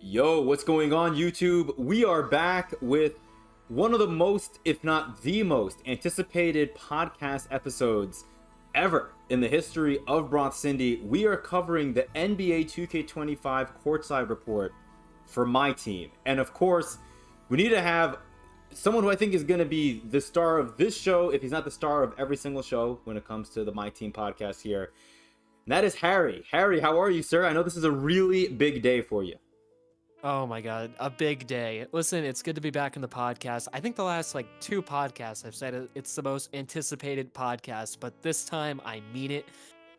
Yo, what's going on, YouTube? We are back with one of the most, if not the most, anticipated podcast episodes ever in the history of Broth Cindy. We are covering the NBA 2K25 courtside report for my team. And of course, we need to have someone who I think is going to be the star of this show, if he's not the star of every single show when it comes to the My Team podcast here. And that is Harry. Harry, how are you, sir? I know this is a really big day for you. Oh my God, a big day. Listen, it's good to be back in the podcast. I think the last two podcasts I've said it's the most anticipated podcast, but this time I mean it.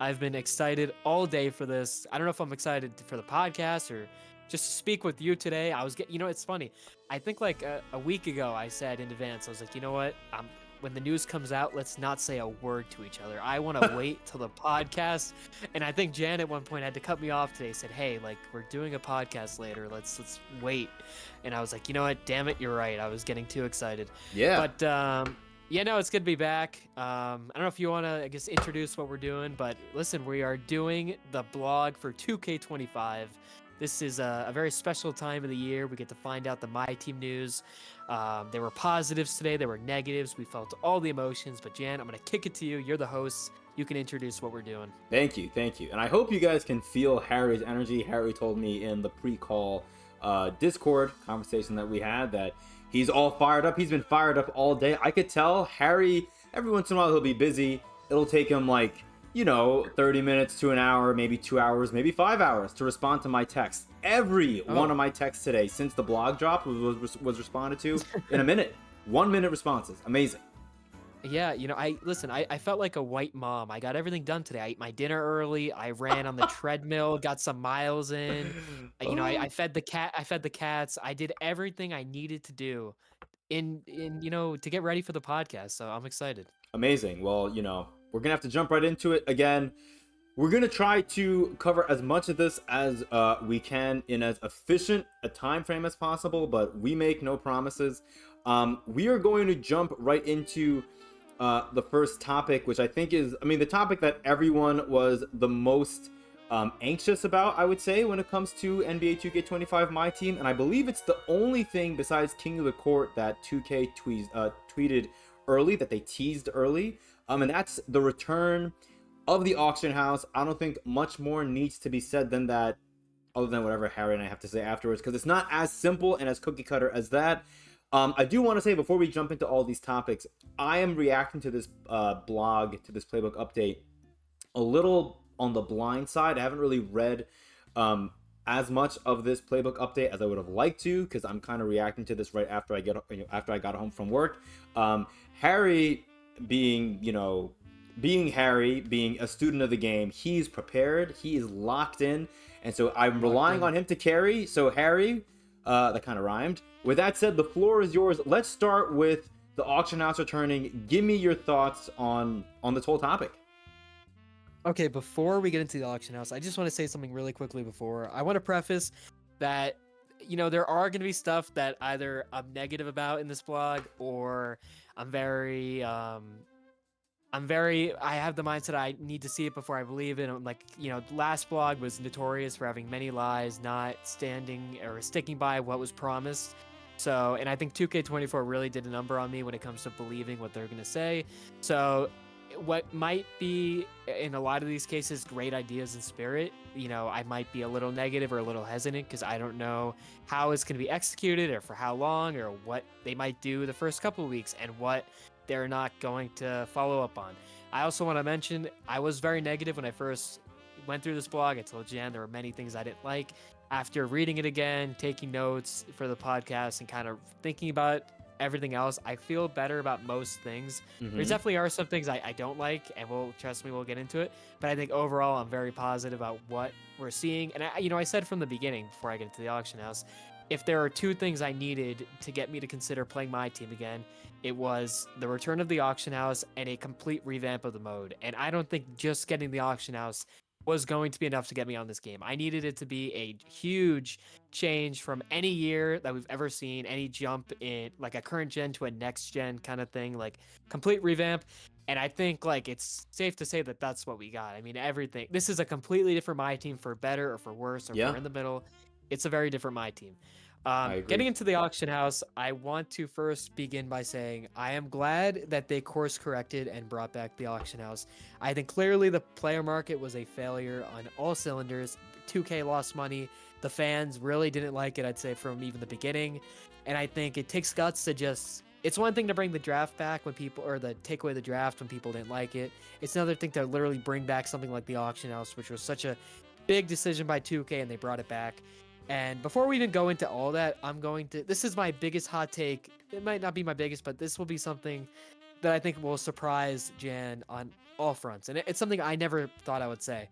I've been excited all day for this. I don't know if I'm excited for the podcast or just to speak with you today. It's funny. I think a week ago I said in advance, I was like, you know what? When the news comes out, let's not say a word to each other. I want to wait till the podcast. And I think Jan at one point had to cut me off today. Said, "Hey, we're doing a podcast later. Let's wait." And I was like, "You know what? Damn it, you're right. I was getting too excited." Yeah. But yeah, no, it's good to be back. I don't know if you want to, I guess, introduce what we're doing, but listen, we are doing the blog for 2K25. This is a very special time of the year. We get to find out the My Team news. There were positives today. There were negatives. We felt all the emotions. But Jan, I'm going to kick it to you. You're the host. You can introduce what we're doing. Thank you. And I hope you guys can feel Harry's energy. Harry told me in the pre-call Discord conversation that we had that he's all fired up. He's been fired up all day. I could tell Harry, every once in a while he'll be busy. It'll take him 30 minutes to an hour, maybe 2 hours, maybe 5 hours to respond to my text. Every one of my texts today since the blog drop was responded to in a minute. 1 minute responses. Amazing. Yeah, I felt like a white mom. I got everything done today. I ate my dinner early. I ran on the treadmill, got some miles in. I fed the cat. I fed the cats. I did everything I needed to do to get ready for the podcast. So I'm excited. Amazing. Well, we're gonna have to jump right into it again. We're gonna try to cover as much of this as we can in as efficient a time frame as possible, but we make no promises. We are going to jump right into the first topic, which I think is, the topic that everyone was the most anxious about, I would say, when it comes to NBA 2K25 My Team, and I believe it's the only thing besides King of the Court that 2K tweeted early, that they teased early, and that's the return of the auction house. I don't think much more needs to be said than that, other than whatever Harry and I have to say afterwards, because it's not as simple and as cookie cutter as that. I do want to say, before we jump into all these topics, I am reacting to this blog, to this playbook update, a little on the blind side. I haven't really read as much of this playbook update as I would have liked to, because I'm kind of reacting to this right after I got home from work. Harry being Harry, being a student of the game, he's prepared, he is locked in, and so I'm relying on him to carry. So Harry, that kind of rhymed. With that said, the floor is yours. Let's start with the auction house returning. Give me your thoughts on this whole topic. Okay, before we get into the auction house, I just want to say something really quickly before. I want to preface that, there are going to be stuff that either I'm negative about in this blog, or I have the mindset I need to see it before I believe it. Last blog was notorious for having many lies, not standing or sticking by what was promised. So, and I think 2K24 really did a number on me when it comes to believing what they're going to say. So, what might be, in a lot of these cases, great ideas in spirit, I might be a little negative or a little hesitant because I don't know how it's going to be executed, or for how long, or what they might do the first couple of weeks, and what they're not going to follow up on. I also want to mention, I was very negative when I first went through this blog. I told Jan there were many things I didn't like. After reading it again, taking notes for the podcast, and kind of thinking about everything else, I feel better about most things. There definitely are some things I don't like, and trust me, we'll get into it. But I think overall, I'm very positive about what we're seeing. And I said from the beginning, before I get into the auction house, if there are two things I needed to get me to consider playing my team again, it was the return of the auction house and a complete revamp of the mode. And I don't think just getting the auction house was going to be enough to get me on this game. I needed it to be a huge change from any year that we've ever seen, any jump in like a current gen to a next gen kind of thing, like complete revamp. And I think it's safe to say that that's what we got. I mean, everything. This is a completely different My Team, for better or for worse, or Yeah. for in the middle. It's a very different my team. I agree. Getting into the auction house, I want to first begin by saying I am glad that they course corrected and brought back the auction house. I think clearly the player market was a failure on all cylinders. 2K lost money. The fans really didn't like it, I'd say, from even the beginning. And I think it takes guts to just. It's one thing to bring the draft back when people, or the take away the draft when people didn't like it. It's another thing to literally bring back something like the auction house, which was such a big decision by 2K, and they brought it back. And before we even go into all that, this is my biggest hot take. It might not be my biggest, but this will be something that I think will surprise Jan on all fronts. And it's something I never thought I would say.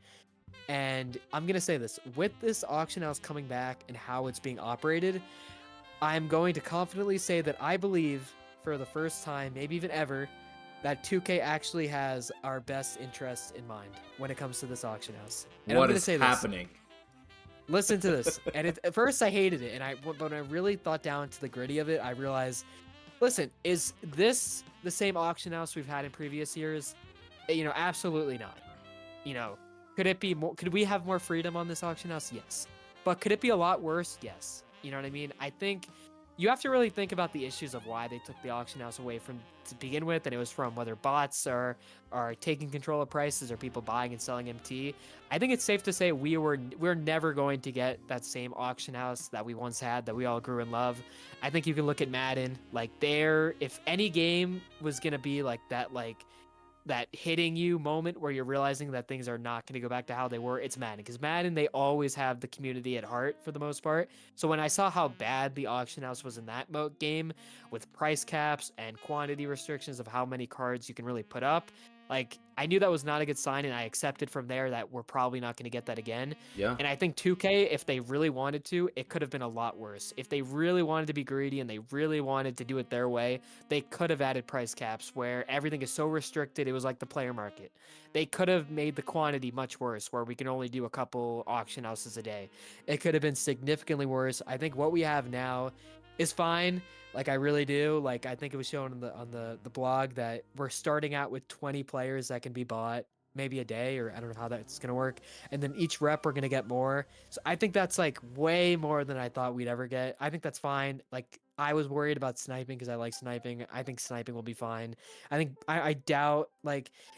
And I'm going to say this with this auction house coming back and how it's being operated, I'm going to confidently say that I believe for the first time, maybe even ever, that 2K actually has our best interests in mind when it comes to this auction house. And I'm What going to is say this. happening? Listen to this. And at first I hated it, but when I really thought down to the gritty of it, I realized, listen, is this the same auction house we've had in previous years? Absolutely not. Could it be more? Could we have more freedom on this auction house? Yes. But could it be a lot worse? Yes. You know what I mean? I think you have to really think about the issues of why they took the auction house away from to begin with, and it was from whether bots are taking control of prices or people buying and selling MT. I think it's safe to say we're never going to get that same auction house that we once had, that we all grew and love. I think you can look at Madden, if any game was gonna be like that hitting you moment where you're realizing that things are not going to go back to how they were, it's Madden. Because Madden, they always have the community at heart for the most part. So when I saw how bad the auction house was in that game, with price caps and quantity restrictions of how many cards you can really put up, I knew that was not a good sign, and I accepted from there that we're probably not going to get that again. Yeah. And I think 2K, if they really wanted to, it could have been a lot worse. If they really wanted to be greedy and they really wanted to do it their way, they could have added price caps where everything is so restricted. It was like the player market. They could have made the quantity much worse, where we can only do a couple auction houses a day. It could have been significantly worse. I think what we have now is fine. I really do. I think it was shown on the blog that we're starting out with 20 players that can be bought maybe a day, or I don't know how that's gonna work. And then each rep we're gonna get more. So I think that's way more than I thought we'd ever get. I think that's fine. I was worried about sniping because I like sniping. I think sniping will be fine. I doubt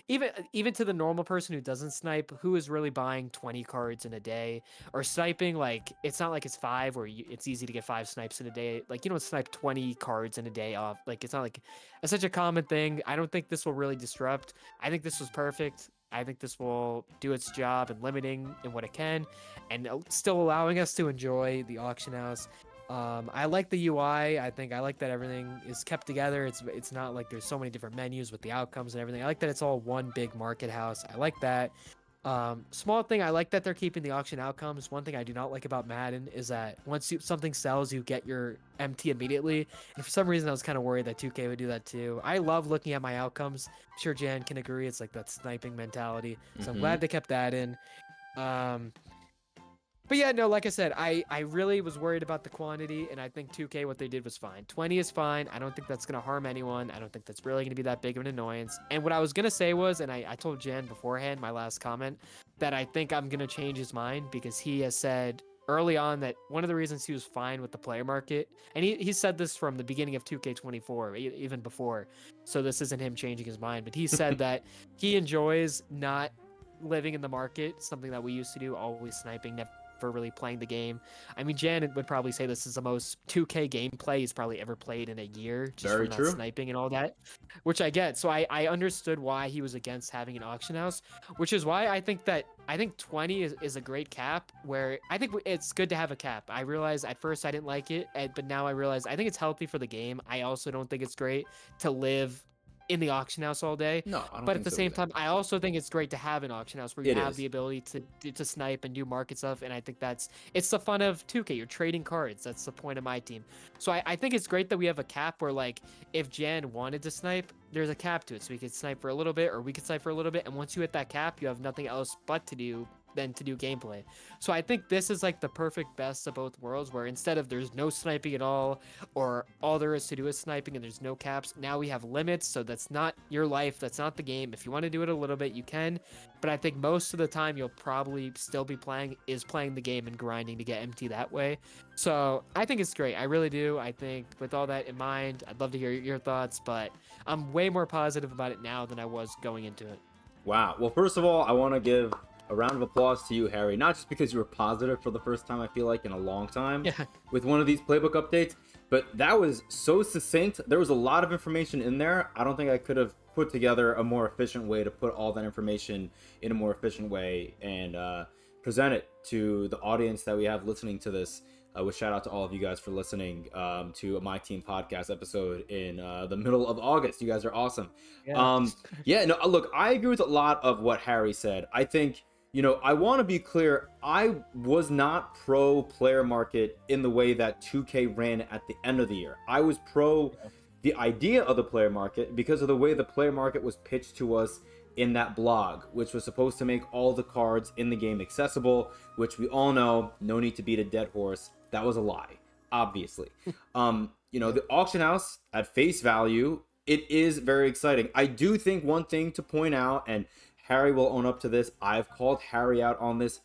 even to the normal person who doesn't snipe, who is really buying 20 cards in a day or sniping, it's not like it's five where it's easy to get 5 snipes in a day. You don't snipe 20 cards in a day off. It's not like it's such a common thing. I don't think this will really disrupt. I think this was perfect. I think this will do its job in limiting in what it can and still allowing us to enjoy the auction house. I like the UI. I like that everything is kept together. It's not like there's so many different menus with the outcomes and everything. I like that it's all one big market house. I like that. Small thing, I like that they're keeping the auction outcomes. One thing I do not like about Madden is that once something sells, you get your MT immediately. And for some reason, I was kind of worried that 2K would do that too. I love looking at my outcomes. I'm sure Jan can agree. It's like that sniping mentality. So I'm glad they kept that in. But yeah, no, like I said, I really was worried about the quantity, and I think 2K, what they did was fine. 20 is fine. I don't think that's going to harm anyone. I don't think that's really going to be that big of an annoyance. And what I was going to say was, and I told Jan beforehand, my last comment, that I think I'm going to change his mind because he has said early on that one of the reasons he was fine with the player market, and he said this from the beginning of 2K24, even before, so this isn't him changing his mind, but he said that he enjoys not living in the market, something that we used to do, always sniping, never really playing the game. I mean, Janet would probably say this is the most 2K gameplay he's probably ever played in a year, just Very from that true. sniping and all that, which I get. So I understood why he was against having an auction house, which is why I think 20 is a great cap, where I think it's good to have a cap. I realized at first I didn't like it, but now I realize I think it's healthy for the game. I also don't think it's great to live in the auction house all day. No, I don't But at think the so same either. time, I also think it's great to have an auction house where you It have is. the ability to snipe and do market stuff. And I think it's the fun of 2K. You're trading cards. That's the point of my team. So I think it's great that we have a cap where, if Jan wanted to snipe, there's a cap to it. So we could snipe for a little bit, or we could snipe for a little bit. And once you hit that cap, you have nothing else but to do than to do gameplay. So I think this is like the perfect best of both worlds, where instead of there's no sniping at all there is to do is sniping and there's no caps, now we have limits. So that's not your life, that's not the game. If you want to do it a little bit, you can, but I think most of the time you'll probably still be playing the game and grinding to get MT that way. So I think it's great. I really do. I think with all that in mind, I'd love to hear your thoughts, but I'm way more positive about it now than I was going into it. Wow. Well, first of all, I want to give a round of applause to you, Harry. Not just because you were positive for the first time, I feel like, in a long time Yeah. with one of these playbook updates, but that was so succinct. There was a lot of information in there. I don't think I could have put together a more efficient way to put all that information in a more efficient way and present it to the audience that we have listening to this. With shout out to all of you guys for listening to My Team podcast episode in the middle of August. You guys are awesome. Yeah. Yeah, no, look, I agree with a lot of what Harry said. I think, I want to be clear. I was not pro player market in the way that 2K ran at the end of the year. I was pro the idea of the player market because of the way the player market was pitched to us in that blog, which was supposed to make all the cards in the game accessible, which we all know, no need to beat a dead horse. That was a lie, obviously. The auction house at face value, it is very exciting. I do think one thing to point out, and Harry will own up to this, I've called Harry out on this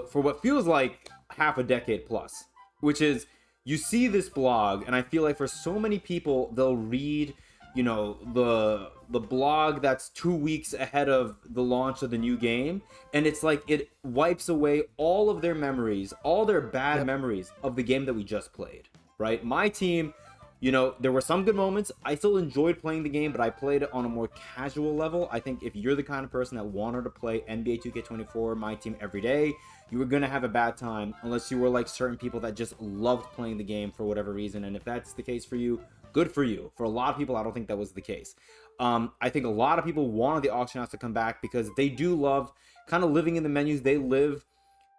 for what feels like half a decade plus, which is you see this blog, and I feel like for so many people, they'll read the blog that's 2 weeks ahead of the launch of the new game, and it's like it wipes away all of their memories, all their bad memories of the game that we just played, right? My team, there were some good moments. I still enjoyed playing the game, but I played it on a more casual level. I think if you're the kind of person that wanted to play NBA 2K24 My Team every day, you were gonna have a bad time unless you were like certain people that just loved playing the game for whatever reason. And if that's the case for you, good for you. For a lot of people, I don't think that was the case. I think a lot of people wanted the auction house to come back because they do love kind of living in the menus. They live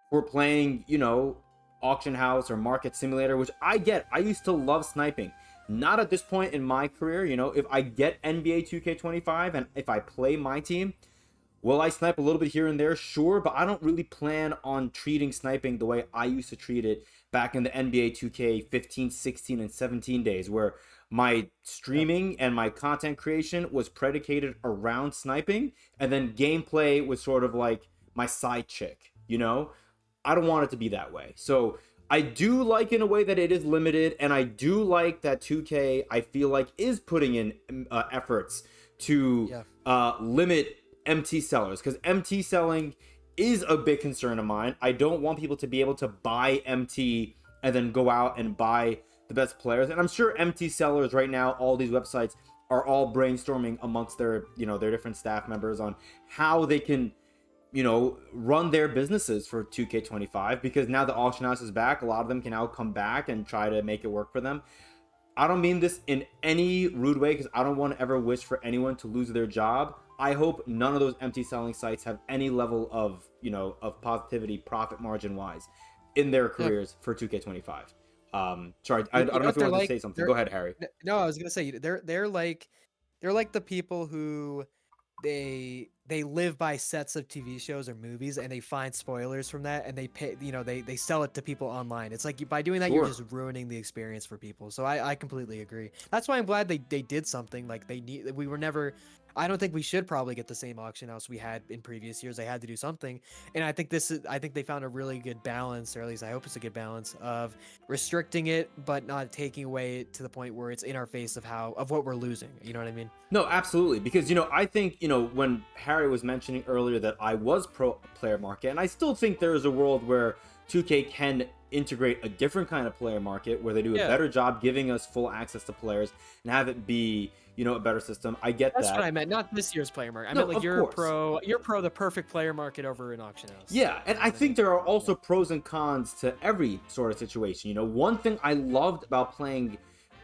for playing, auction house or market simulator, which I get. I used to love sniping. Not at this point in my career. If I get NBA 2K25 and if I play My Team, will I snipe a little bit here and there? Sure, but I don't really plan on treating sniping the way I used to treat it back in the NBA 2K 15, 16, and 17 days, where my streaming and my content creation was predicated around sniping, and then gameplay was sort of like my side chick, I don't want it to be that way. So I do like in a way that it is limited, and I do like that 2K, I feel like, is putting in efforts to limit MT sellers, because MT selling is a big concern of mine. I don't want people to be able to buy MT and then go out and buy the best players. And I'm sure MT sellers right now, all these websites are all brainstorming amongst their different staff members on how they can run their businesses for 2K25, because now the auction house is back. A lot of them can now come back and try to make it work for them. I don't mean this in any rude way, because I don't want to ever wish for anyone to lose their job. I hope none of those empty selling sites have any level of positivity, profit margin wise, in their careers for 2K25. Sorry, I don't know if you wanted to say something. Go ahead, Harry. No, I was gonna say they're like the people who they live by sets of TV shows or movies, and they find spoilers from that, and they pay, they sell it to people online. It's like by doing that, you're just ruining the experience for people. So I completely agree. That's why I'm glad they did something. Like we were never. I don't think we should probably get the same auction house we had in previous years. They had to do something, and I think they found a really good balance, or at least I hope it's a good balance of restricting it but not taking away to the point where it's in our face of what we're losing. You know what I mean? No, absolutely. Because, I think, when Harry was mentioning earlier that I was pro player market, and I still think there is a world where 2K can integrate a different kind of player market where they do a better job giving us full access to players and have it be, a better system. I get That's that. what I meant, not this year's player market. I meant like you're pro the perfect player market over an auction house. Yeah, and I think there are also pros and cons to every sort of situation. One thing I loved about playing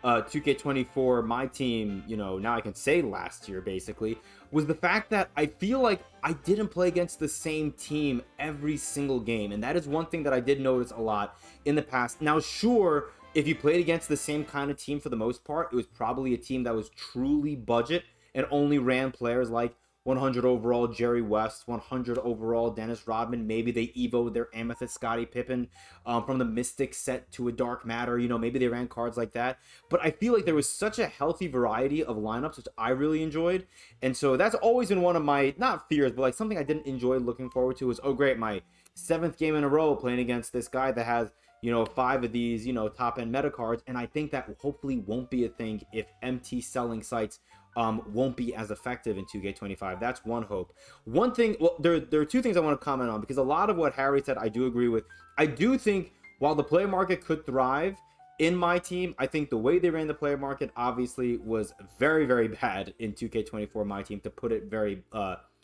2K24 My Team, now I can say last year basically, was the fact that I feel like I didn't play against the same team every single game, and that is one thing that I did notice a lot in the past. Now, sure, if you played against the same kind of team for the most part, it was probably a team that was truly budget and only ran players like 100 overall Jerry West, 100 overall Dennis Rodman. Maybe they evoed their Amethyst Scottie Pippen from the Mystic set to a Dark Matter. You know, maybe they ran cards like that. But I feel like there was such a healthy variety of lineups, which I really enjoyed. And so that's always been one of my, not fears, but like something I didn't enjoy looking forward to was, oh, great, my 7th game in a row playing against this guy that has, you know, 5 of these, you know, top end meta cards. And I think that hopefully won't be a thing if MT selling sites won't be as effective in 2K25. That's one hope. One thing, well, there are 2 things I want to comment on, because a lot of what Harry said I do agree with. I do think while the player market could thrive in my team, I think the way they ran the player market obviously was very, very bad in 2K24 my team, to put it very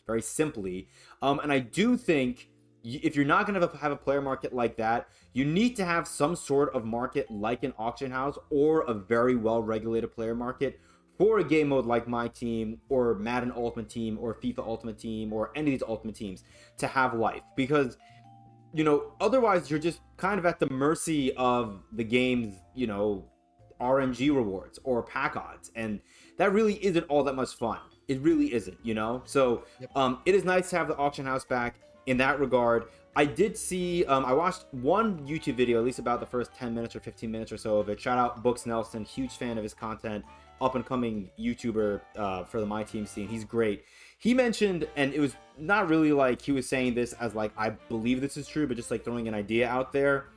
very simply. And I do think if you're not going to have a player market like that, you need to have some sort of market like an auction house or a very well regulated player market for a game mode like my team or Madden Ultimate Team or FIFA Ultimate Team or any of these Ultimate Teams to have life. Because, you know, otherwise you're just kind of at the mercy of the game's, you know, RNG rewards or pack odds, and that really isn't all that much fun. It really isn't, you know. So it is nice to have the auction house back in that regard. I did see, I watched one YouTube video, at least about the first 10 minutes or 15 minutes or so of it. Shout out Books Nelson, huge fan of his content, up and coming YouTuber for the My Team scene. He's great. He mentioned, and it was not really like he was saying this as like I believe this is true, but just like throwing an idea out there,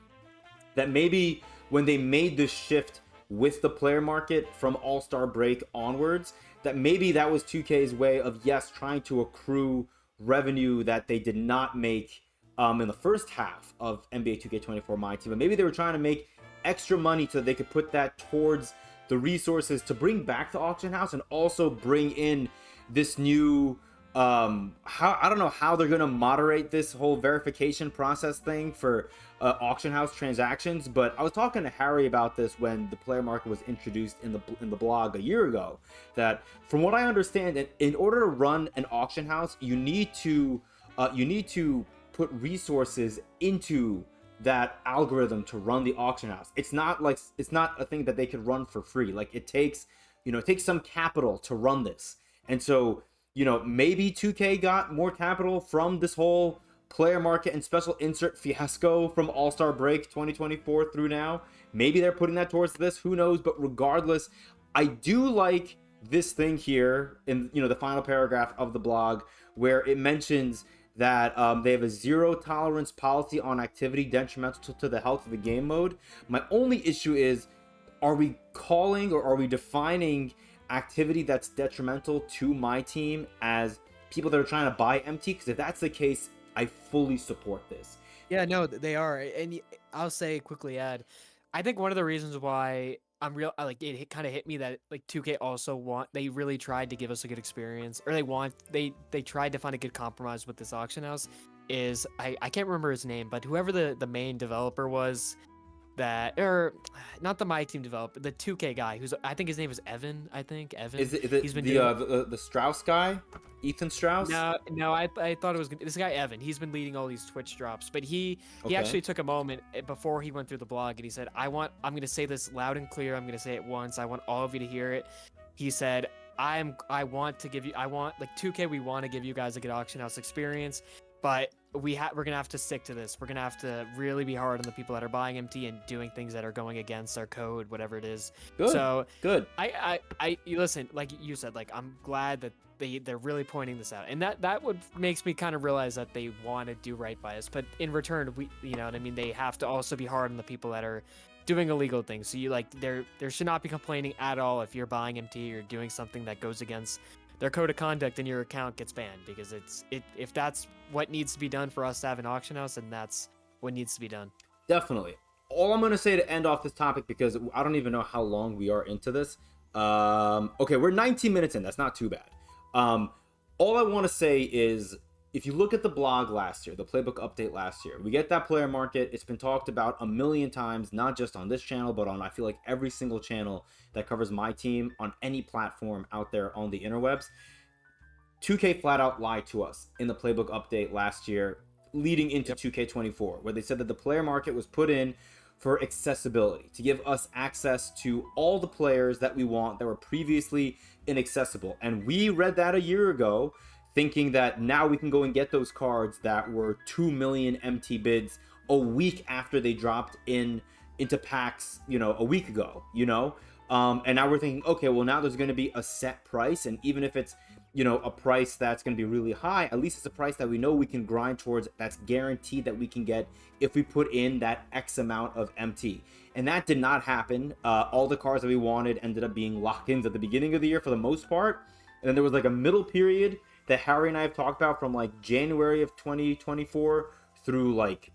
that maybe when they made this shift with the player market from All-Star break onwards, that maybe that was 2K's way of, yes, trying to accrue revenue that they did not make in the first half of NBA 2K24 My Team, but maybe they were trying to make extra money so they could put that towards the resources to bring back the auction house and also bring in this new how, I don't know how they're gonna moderate this whole verification process thing for auction house transactions. But I was talking to Harry about this when the player market was introduced in the blog a year ago, that from what I understand, in order to run an auction house, you need to put resources into that algorithm to run the auction house. It's not a thing that they could run for free. Like it takes some capital to run this. And so, you know, maybe 2K got more capital from this whole player market and special insert fiasco from All-Star break 2024 through now. Maybe they're putting that towards this, who knows. But regardless, I do like this thing here in, you know, the final paragraph of the blog, where it mentions that they have a 0 tolerance policy on activity detrimental to the health of the game mode. My only issue is, are we calling or are we defining activity that's detrimental to my team as people that are trying to buy MT? Because if that's the case, I fully support this. Yeah, no, they are. And I'll say quickly add, I think one of the reasons why like it kind of hit me that like 2K also they really tried to give us a good experience, or they tried to find a good compromise with this auction house, is I can't remember his name, but whoever the main developer was, that, or not the My Team developer, the 2K guy, who's, I think his name is Evan. I think Evan. Is it He's been the Strauss guy, Ethan Strauss? No, I thought it was this guy Evan. He's been leading all these Twitch drops, but he actually took a moment before he went through the blog and he said, I'm going to say this loud and clear. I'm going to say it once. I want all of you to hear it. He said, I want 2K, we want to give you guys a good auction house experience, but we're gonna have to stick to this. We're gonna have to really be hard on the people that are buying MT and doing things that are going against our code, whatever it is. Good. So good. You listen, like you said, like I'm glad that they're really pointing this out, and that would makes me kind of realize that they want to do right by us. But in return, you know what I mean, they have to also be hard on the people that are doing illegal things. So you like there should not be complaining at all if you're buying MT or doing something that goes against their code of conduct and your account gets banned, because if that's what needs to be done for us to have an auction house, then that's what needs to be done. Definitely. All I'm going to say to end off this topic, because I don't even know how long we are into this. Okay, we're 19 minutes in. That's not too bad. All I want to say is, if you look at the blog last year, the playbook update last year, we get that player market. It's been talked about a million times, not just on this channel, but on, I feel like, every single channel that covers my team on any platform out there on the interwebs. 2K flat out lied to us in the playbook update last year, leading into 2K24, where they said that the player market was put in for accessibility, to give us access to all the players that we want that were previously inaccessible. And we read that a year ago thinking that now we can go and get those cards that were 2 million MT bids a week after they dropped into packs, a week ago, and now we're thinking, okay, well, now there's going to be a set price, and even if it's a price that's going to be really high, at least it's a price that we know we can grind towards, that's guaranteed that we can get if we put in that X amount of MT. And that did not happen. All the cards that we wanted ended up being lock-ins at the beginning of the year for the most part, and then there was like a middle period that Harry and I have talked about from like January of 2024 through like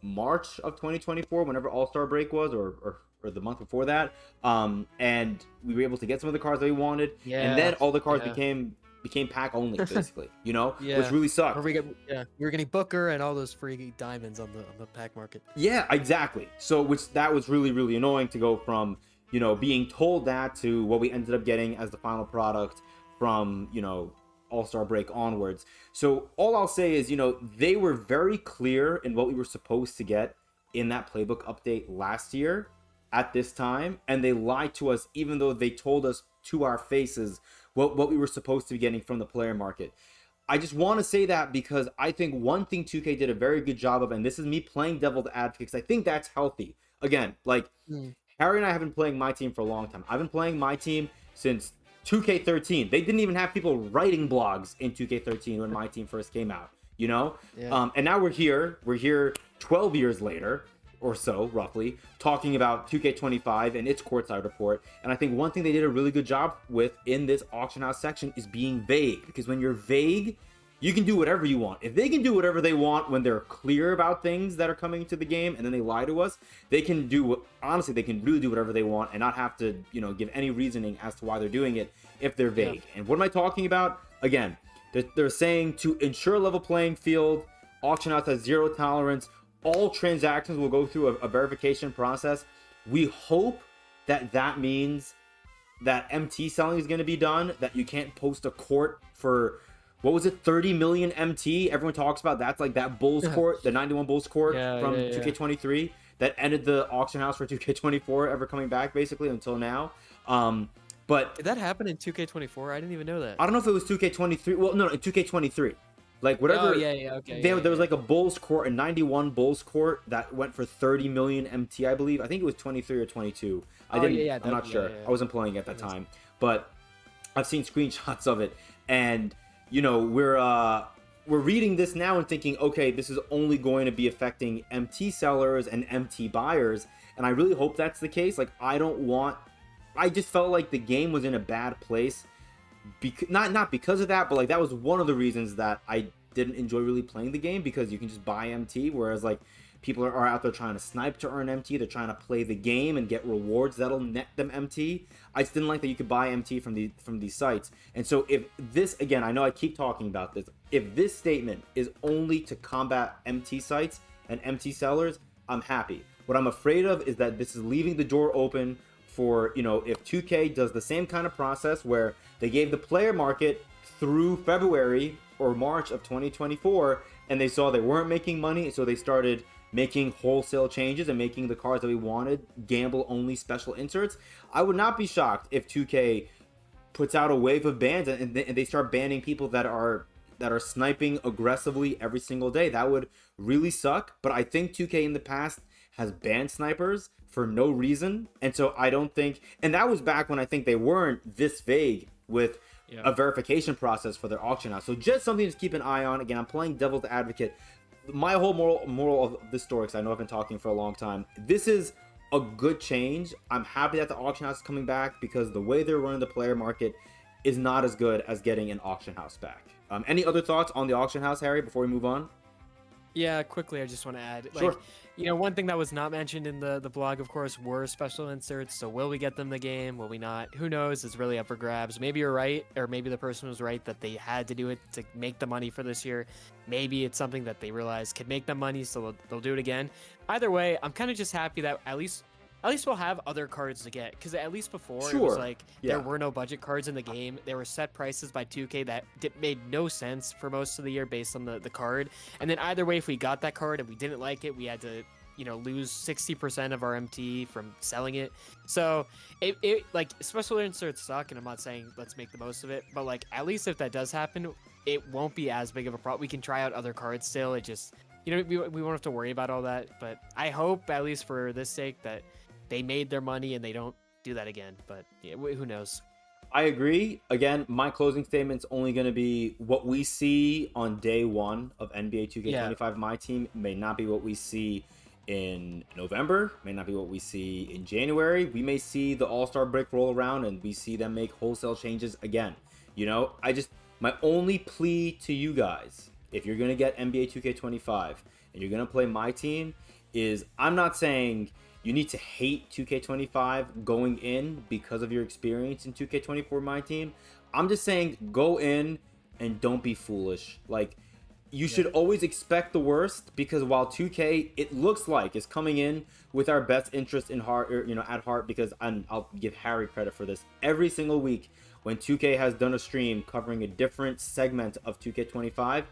March of 2024, whenever All-Star break was, or the month before that, and we were able to get some of the cards that we wanted, and then all the cards became pack only, basically, which really sucked. Or we were getting Booker and all those free diamonds on the pack market. Yeah, exactly. So that was really, really annoying to go from being told that to what we ended up getting as the final product from All-Star break onwards. So all I'll say is, they were very clear in what we were supposed to get in that playbook update last year at this time, and they lied to us even though they told us to our faces what we were supposed to be getting from the player market. I just want to say that because I think one thing 2K did a very good job of, and this is me playing devil's advocate, because I think that's healthy. Again, like Harry and I have been playing MyTeam for a long time. I've been playing MyTeam since 2K13. They didn't even have people writing blogs in 2K13 when MyTeam first came out, and now we're here 12 years later or so, roughly, talking about 2K25 and its courtside report. And I think one thing they did a really good job with in this auction house section is being vague, because when you're vague, you can do whatever you want. If they can do whatever they want when they're clear about things that are coming into the game and then they lie to us, they can really do whatever they want and not have to, give any reasoning as to why they're doing it if they're vague. And what am I talking about? Again, they're saying to ensure a level playing field, auction house has zero tolerance. All transactions will go through a verification process. We hope that means that MT selling is going to be done, that you can't post a court for, what was it, 30 million MT? Everyone talks about that's like that Bulls court, the 91 Bulls court from 2K23 that ended the auction house for 2K24 ever coming back, basically, until now. But did that happen in 2K24? I didn't even know that. I don't know if it was 2K23. Well, no, 2K23. Like whatever. Oh, yeah, okay. There was like a Bulls court, a 91 Bulls court that went for 30 million MT, I believe. I think it was 23 or 22. I'm not sure. I wasn't playing at that time, but I've seen screenshots of it, and we're reading this now and thinking, okay, this is only going to be affecting MT sellers and MT buyers, and I really hope that's the case. Like, I just felt like the game was in a bad place. Not because of that, but like that was one of the reasons that I didn't enjoy really playing the game, because you can just buy MT, whereas like people are out there trying to snipe to earn MT. They're trying to play the game and get rewards that'll net them MT. I just didn't like that you could buy MT from these sites. And so if this, again, I know I keep talking about this, if this statement is only to combat MT sites and MT sellers, I'm happy. What I'm afraid of is that this is leaving the door open for, if 2K does the same kind of process where they gave the player market through February or March of 2024, and they saw they weren't making money, so they started making wholesale changes and making the cards that we wanted gamble-only special inserts. I would not be shocked if 2K puts out a wave of bans and they start banning people that are sniping aggressively every single day. That would really suck, but I think 2K in the past has banned snipers for no reason, and so I don't think, and that was back when I think they weren't this vague with a verification process for their auction house. So just something to keep an eye on. Again, I'm playing devil's advocate. My whole moral of this story, because I know I've been talking for a long time, this is a good change. I'm happy that the auction house is coming back, because the way they're running the player market is not as good as getting an auction house back. Any other thoughts on the auction house, Harry, before we move on? Yeah, quickly, I just want to add, Sure. One thing that was not mentioned in the blog, of course, were special inserts. So will we get them the game? Will we not? Who knows? It's really up for grabs. Maybe you're right, or maybe the person was right that they had to do it to make the money for this year. Maybe it's something that they realize could make them money, so they'll do it again. Either way, I'm kind of just happy that at least we'll have other cards to get, because at least before it was like there were no budget cards in the game. There were set prices by 2K that made no sense for most of the year based on the card. And then either way, if we got that card and we didn't like it, we had to lose 60% of our MT from selling it. So it like special inserts suck, and I'm not saying let's make the most of it, but like at least if that does happen, it won't be as big of a problem. We can try out other cards still. It just we won't have to worry about all that. But I hope, at least for this sake, that they made their money and they don't do that again. But yeah, who knows? I agree. Again, my closing statement's only going to be what we see on day one of NBA Yeah. 2K25 My Team may not be what we see in November, may not be what we see in January. We may see the All-Star break roll around and we see them make wholesale changes again. My only plea to you guys, if you're going to get NBA 2K25 and you're going to play My Team, is I'm not saying you need to hate 2K25 going in because of your experience in 2K24 My Team. I'm just saying go in and don't be foolish. Like, you should always expect the worst, because while 2K, it looks like, is coming in with our best interest in heart, at heart, because I'll give Harry credit for this. Every single week when 2K has done a stream covering a different segment of 2K25,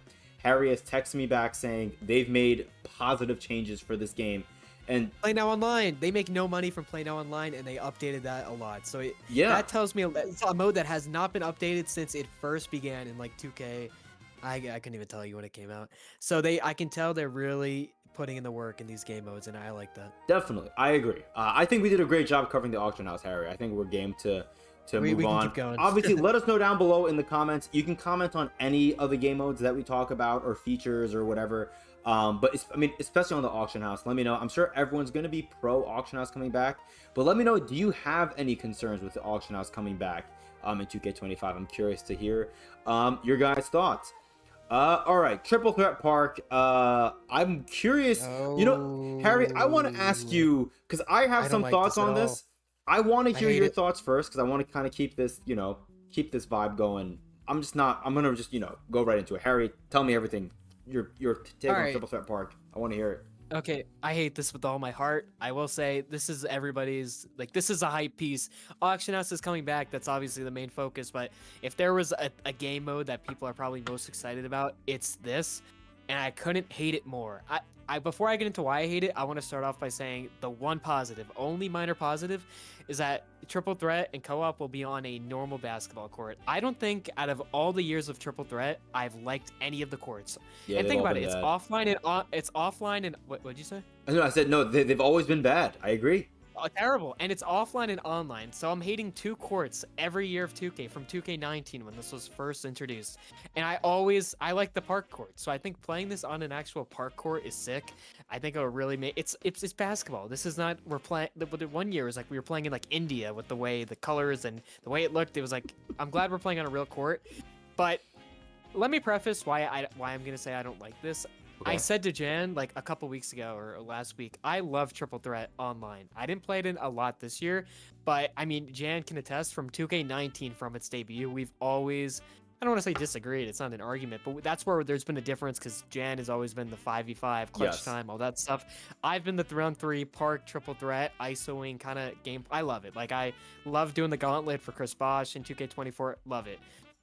Harry has texted me back saying they've made positive changes for this game. And Play Now Online, they make no money from Play Now Online, and they updated that a lot. So yeah, that tells me it's a mode that has not been updated since it first began in like 2K. I couldn't even tell you when it came out. So I can tell they're really putting in the work in these game modes, and I like that. definitely, I agree. I think we did a great job covering the auction house, Harry. I think we're game to move We can on. keep going. Obviously, let us know down below in the comments. You can comment on any of the game modes that we talk about or features or whatever. Especially on the auction house, let me know. I'm sure everyone's going to be pro auction house coming back, but let me know, do you have any concerns with the auction house coming back in 2K25? I'm curious to hear your guys' thoughts. All right, Triple Threat Park. I'm curious. Harry, I want to ask you, because I have I don't some like thoughts this at on all. this. I want to I hear hate your it. thoughts first, because I want to kind of keep this, vibe going. I'm gonna just, go right into it. Harry, tell me everything. Your take All on right. Triple Threat Park. I want to hear it. Okay, I hate this with all my heart. I will say this is everybody's, like, this is a hype piece. Auction House is coming back. That's obviously the main focus. But if there was a game mode that people are probably most excited about, it's this. And I couldn't hate it more. Before I get into why I hate it, I want to start off by saying the one positive, only minor positive, is that Triple Threat and co-op will be on a normal basketball court. I don't think out of all the years of Triple Threat, I've liked any of the courts. Yeah, And they've think all about been it, it's bad. offline and it's offline and what'd you say? No, I said no. They've always been bad. I agree. Oh, terrible. And it's offline and online. So I'm hating two courts every year of 2K from 2K19 when this was first introduced. And I like the park court. So I think playing this on an actual park court is sick. I think it'll really make it's basketball. This is not we're playing the one year was like we were playing in like India with the way the colors and the way it looked. It was like I'm glad we're playing on a real court. But let me preface why I'm gonna say I don't like this. I Okay. said to Jan like a couple weeks ago or last week, I love Triple Threat online. I didn't play it in a lot this year, but I mean Jan can attest from 2K19 from its debut, we've always I don't want to say disagreed, it's not an argument, but that's where there's been a difference because Jan has always been the 5v5, clutch Yes. time, all that stuff. I've been the round 3, park, triple threat, ISOing kind of game. I love it. Like, I love doing the gauntlet for Chris Bosh in 2K24. Love it.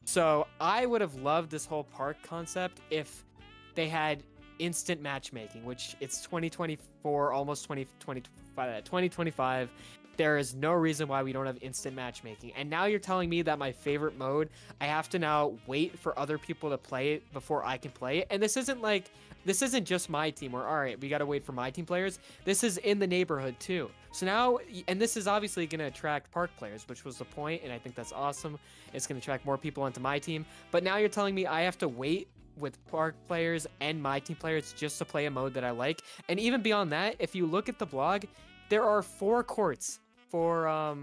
So I would have loved this whole park concept if they had instant matchmaking, which it's 2024, almost 2025. There is no reason why we don't have instant matchmaking. And now you're telling me that my favorite mode, I have to now wait for other people to play it before I can play it. And this isn't just my team where, all right, we got to wait for my team players. This is in the neighborhood too. So now, and this is obviously going to attract park players, which was the point, and I think that's awesome. It's going to attract more people onto my team. But now you're telling me I have to wait with park players and my team players just to play a mode that I like. And even beyond that, if you look at the blog, there are 4 courts for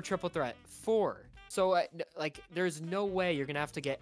triple threat. 4. So like there's no way you're gonna get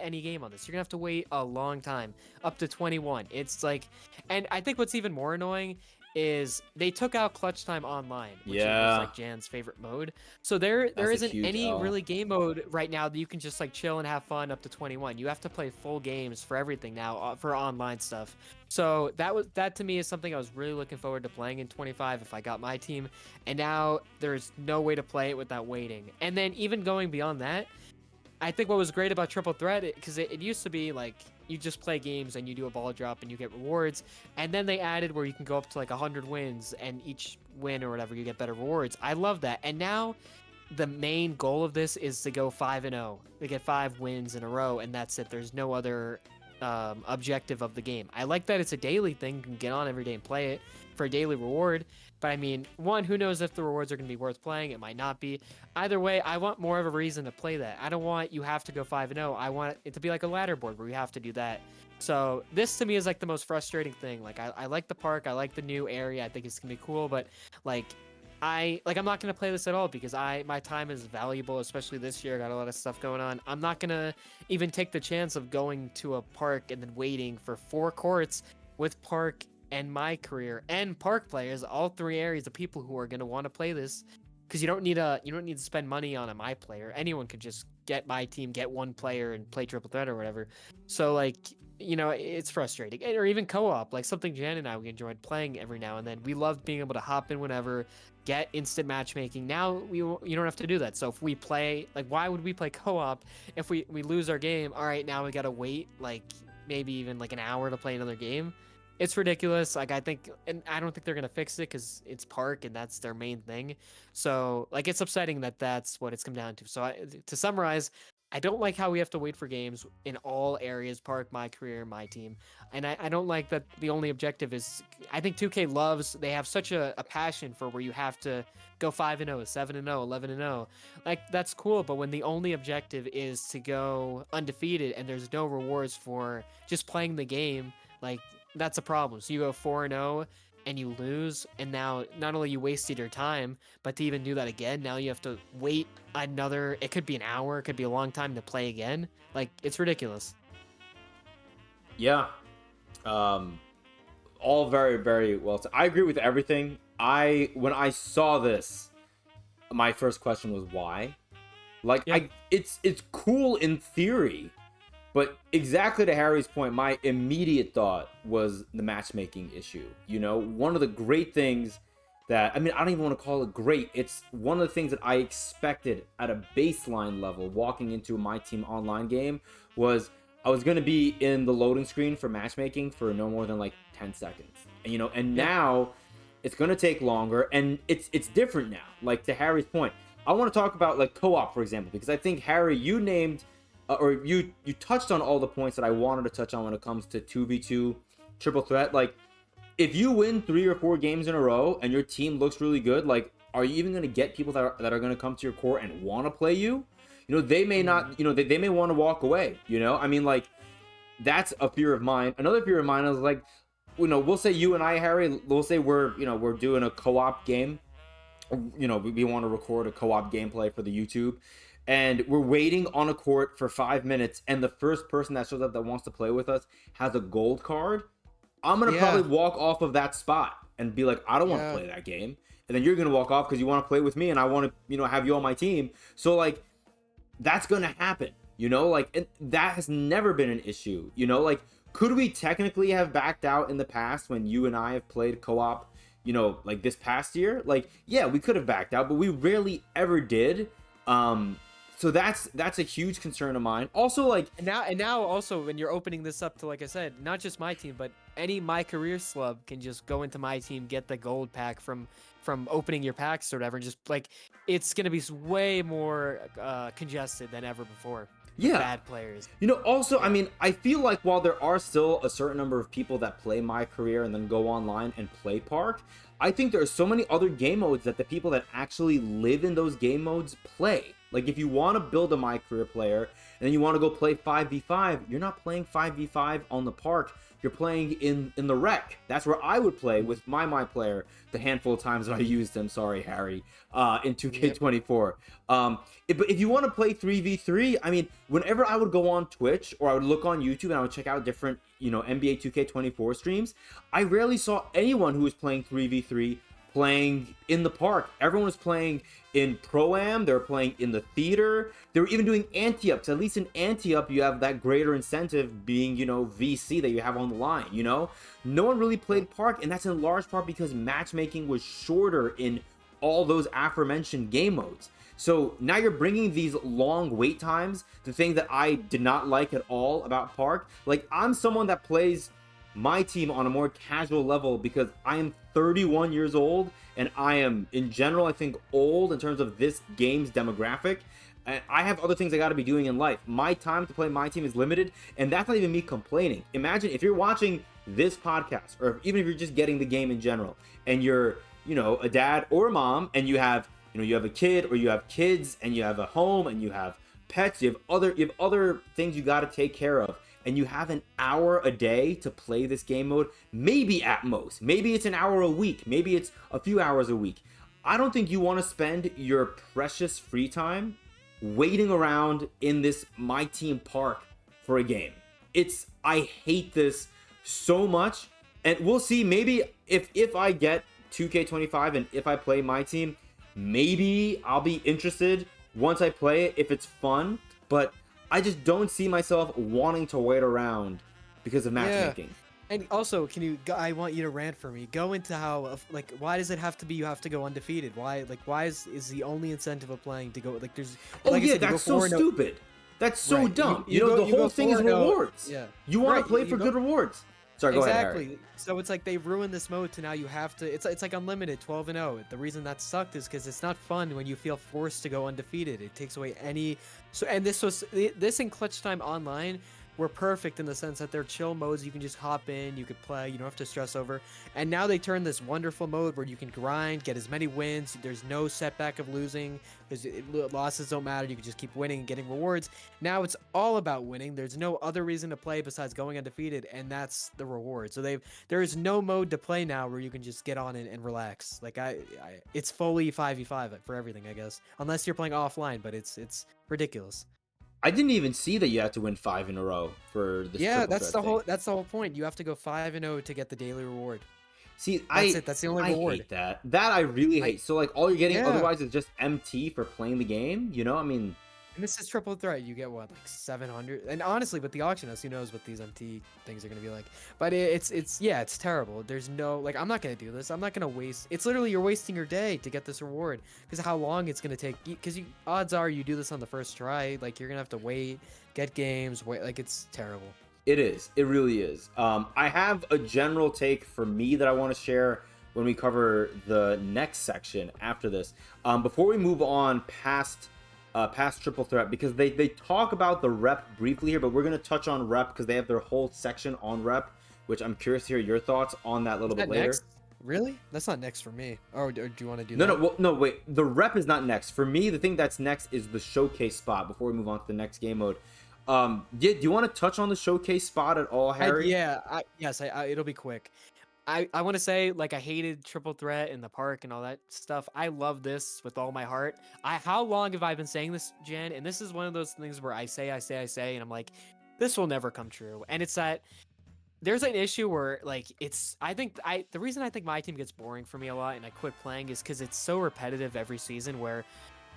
any game on this. You're gonna have to wait a long time, up to 21. It's like, and I think what's even more annoying is they took out clutch time online, which was Yeah. like Jan's favorite mode. So there That's a isn't huge any L. really game mode right now that you can just like chill and have fun up to 21. You have to play full games for everything now for online stuff. So that to me is something I was really looking forward to playing in 25 if I got my team. And now there's no way to play it without waiting. And then even going beyond that, I think what was great about Triple Threat, because it used to be like you just play games and you do a ball drop and you get rewards, and then they added where you can go up to like 100 wins, and each win or whatever you get better rewards. I love that, and now the main goal of this is to go 5-0. They get 5 wins in a row, and that's it. There's no other objective of the game. I like that it's a daily thing. You can get on every day and play it for a daily reward. But I mean, one, who knows if the rewards are going to be worth playing? It might not be. Either way, I want more of a reason to play that. I don't want you have to go 5-0. I want it to be like a ladder board where you have to do that. So this to me is like the most frustrating thing. Like I like the park. I like the new area. I think it's going to be cool. But like I'm not gonna play this at all because my time is valuable, especially this year. I got a lot of stuff going on. I'm not gonna even take the chance of going to a park and then waiting for 4 courts with park and my career and park players, all 3 areas of people who are gonna want to play this. Because you don't need to spend money on a my player. Anyone could just get my team, get one player, and play triple threat or whatever. So like it's frustrating. Or even co-op, like something Jan and I we enjoyed playing every now and then. We loved being able to hop in whenever, get instant matchmaking. Now you don't have to do that. So if we play, like, why would we play co-op if we lose our game? All right, now we gotta wait like maybe even like an hour to play another game. It's ridiculous. Like I think, and I don't think they're gonna fix it because it's park and that's their main thing. So like it's upsetting that that's what it's come down to. So to summarize, I don't like how we have to wait for games in all areas, park, my career, my team. And I don't like that the only objective is, I think 2K loves, they have such a passion for where you have to go 5-0, 7-0, 11-0. Like that's cool, but when the only objective is to go undefeated and there's no rewards for just playing the game, like that's a problem. So you go 4-0 and you lose, and now not only you wasted your time, but to even do that again, now you have to wait another, it could be an hour, it could be a long time to play again. Like it's ridiculous. Yeah. All very, very well said. I agree with everything. When I saw this, my first question was why. Like Yep. it's cool in theory, but exactly to Harry's point, my immediate thought was the matchmaking issue. One of the great things that, I mean, I don't even want to call it great. It's one of the things that I expected at a baseline level walking into my team online game was I was going to be in the loading screen for matchmaking for no more than like 10 seconds. And Yep. now it's going to take longer, and it's different now. Like to Harry's point, I want to talk about like co-op, for example, because I think Harry, you named or you touched on all the points that I wanted to touch on when it comes to 2v2 triple threat. Like if you win 3 or 4 games in a row and your team looks really good, like are you even going to get people that are going to come to your court and want to play you? They may not, they may want to walk away. I mean, like that's a fear of mine. Another fear of mine is like, we'll say you and I, Harry, we'll say we're doing a co-op game. We want to record a co-op gameplay for the YouTube, and we're waiting on a court for 5 minutes, and the first person that shows up that wants to play with us has a gold card. I'm gonna probably walk off of that spot and be like, I don't want to play that game. And then you're gonna walk off because you want to play with me, and I want to have you on my team. So like that's gonna happen. Like that has never been an issue. Like could we technically have backed out in the past when you and I have played co-op, like this past year? Like yeah, we could have backed out, but we rarely ever did. So that's a huge concern of mine. Also, like And now also when you're opening this up to, like I said, not just my team, but any my career slub can just go into my team, get the gold pack from opening your packs or whatever, and just like it's gonna be way more congested than ever before. With yeah, bad players. Also, I mean, I feel like while there are still a certain number of people that play my career and then go online and play park, I think there are so many other game modes that the people that actually live in those game modes play. Like if you want to build a my career player and then you want to go play 5v5, you're not playing 5v5 on the park. You're playing in the rec. That's where I would play with my player the handful of times that I used him. Sorry, Harry. In 2K24. But if you want to play 3v3, I mean, whenever I would go on Twitch or I would look on YouTube and I would check out different, NBA 2K24 streams, I rarely saw anyone who was playing 3v3 playing in the park. Everyone was playing in Pro-Am, they were playing in the theater, they were even doing anti-ups. At least in anti-up you have that greater incentive being, VC that you have on the line. No one really played park, and that's in large part because matchmaking was shorter in all those aforementioned game modes. So now you're bringing these long wait times, the thing that I did not like at all about Park. Like, I'm someone that plays my team on a more casual level because I am 31 years old, and I am, in general, I think, old in terms of this game's demographic. And I have other things I got to be doing in life. My time to play my team is limited, and that's not even me complaining. Imagine if you're watching this podcast, or even if you're just getting the game in general, and you're, a dad or a mom, and you have a kid, or you have kids, and you have a home, and you have pets, you have other things you got to take care of, and you have an hour a day to play this game mode, maybe at most, maybe it's an hour a week, maybe it's a few hours a week. I don't think you want to spend your precious free time waiting around in this My Team Park for a game. I hate this so much, and we'll see. Maybe if I get 2K25 and if I play My Team, maybe I'll be interested once I play it if it's fun, but I just don't see myself wanting to wait around because of matchmaking. And also, I want you to rant for me. Go into how, like, why does it have to be you have to go undefeated? Why is the only incentive of playing to go, like, there's... Oh, like yeah, I said, that's so stupid. That's so dumb. The whole thing is rewards. Yeah. You want to play for good rewards. Sorry, go ahead, Harry. So it's like they ruined this mode to now you have to... It's like unlimited, 12-0. The reason that sucked is because it's not fun when you feel forced to go undefeated. It takes away any... And this in Clutch Time Online were perfect in the sense that they're chill modes. You can just hop in, you could play, you don't have to stress over. And now they turn this wonderful mode where you can grind, get as many wins. There's no setback of losing. Losses don't matter. You can just keep winning and getting rewards. Now it's all about winning. There's no other reason to play besides going undefeated, and that's the reward. So there is no mode to play now where you can just get on and relax. Like it's fully 5v5 for everything, I guess, unless you're playing offline. But it's ridiculous. I didn't even see that you had to win 5 in a row for this. Yeah, that's the whole point. You have to go 5-0 to get the daily reward. See, that's the only reward. I hate that. That I really hate. So like all you're getting otherwise is just MT for playing the game. I mean. And this is triple threat. You get what, like 700? And honestly, with the auction house, who knows what these MT things are gonna be like? But it's terrible. There's no, like, I'm not gonna do this. I'm not gonna waste. It's literally you're wasting your day to get this reward because how long it's gonna take. Because odds are you do this on the first try. Like you're gonna have to wait, get games, wait. Like it's terrible. It is. It really is. I have a general take for me that I want to share when we cover the next section after this. Before we move on past triple threat, because they talk about the rep briefly here, but we're going to touch on rep because they have their whole section on rep, which I'm curious to hear your thoughts on that a little bit later. Next? Really? That's not next for me. Or do you want to do that? No, wait. The rep is not next. For me, the thing that's next is the showcase spot before we move on to the next game mode. Do you want to touch on the showcase spot at all, Harry? Yes, it'll be quick. I want to say, like, I hated triple threat in the park and all that stuff. I love this with all my heart. How long have I been saying this, Jen? And this is one of those things where I say, and I'm like, this will never come true. And it's that there's an issue where, like, the reason I think my team gets boring for me a lot and I quit playing is because it's so repetitive every season where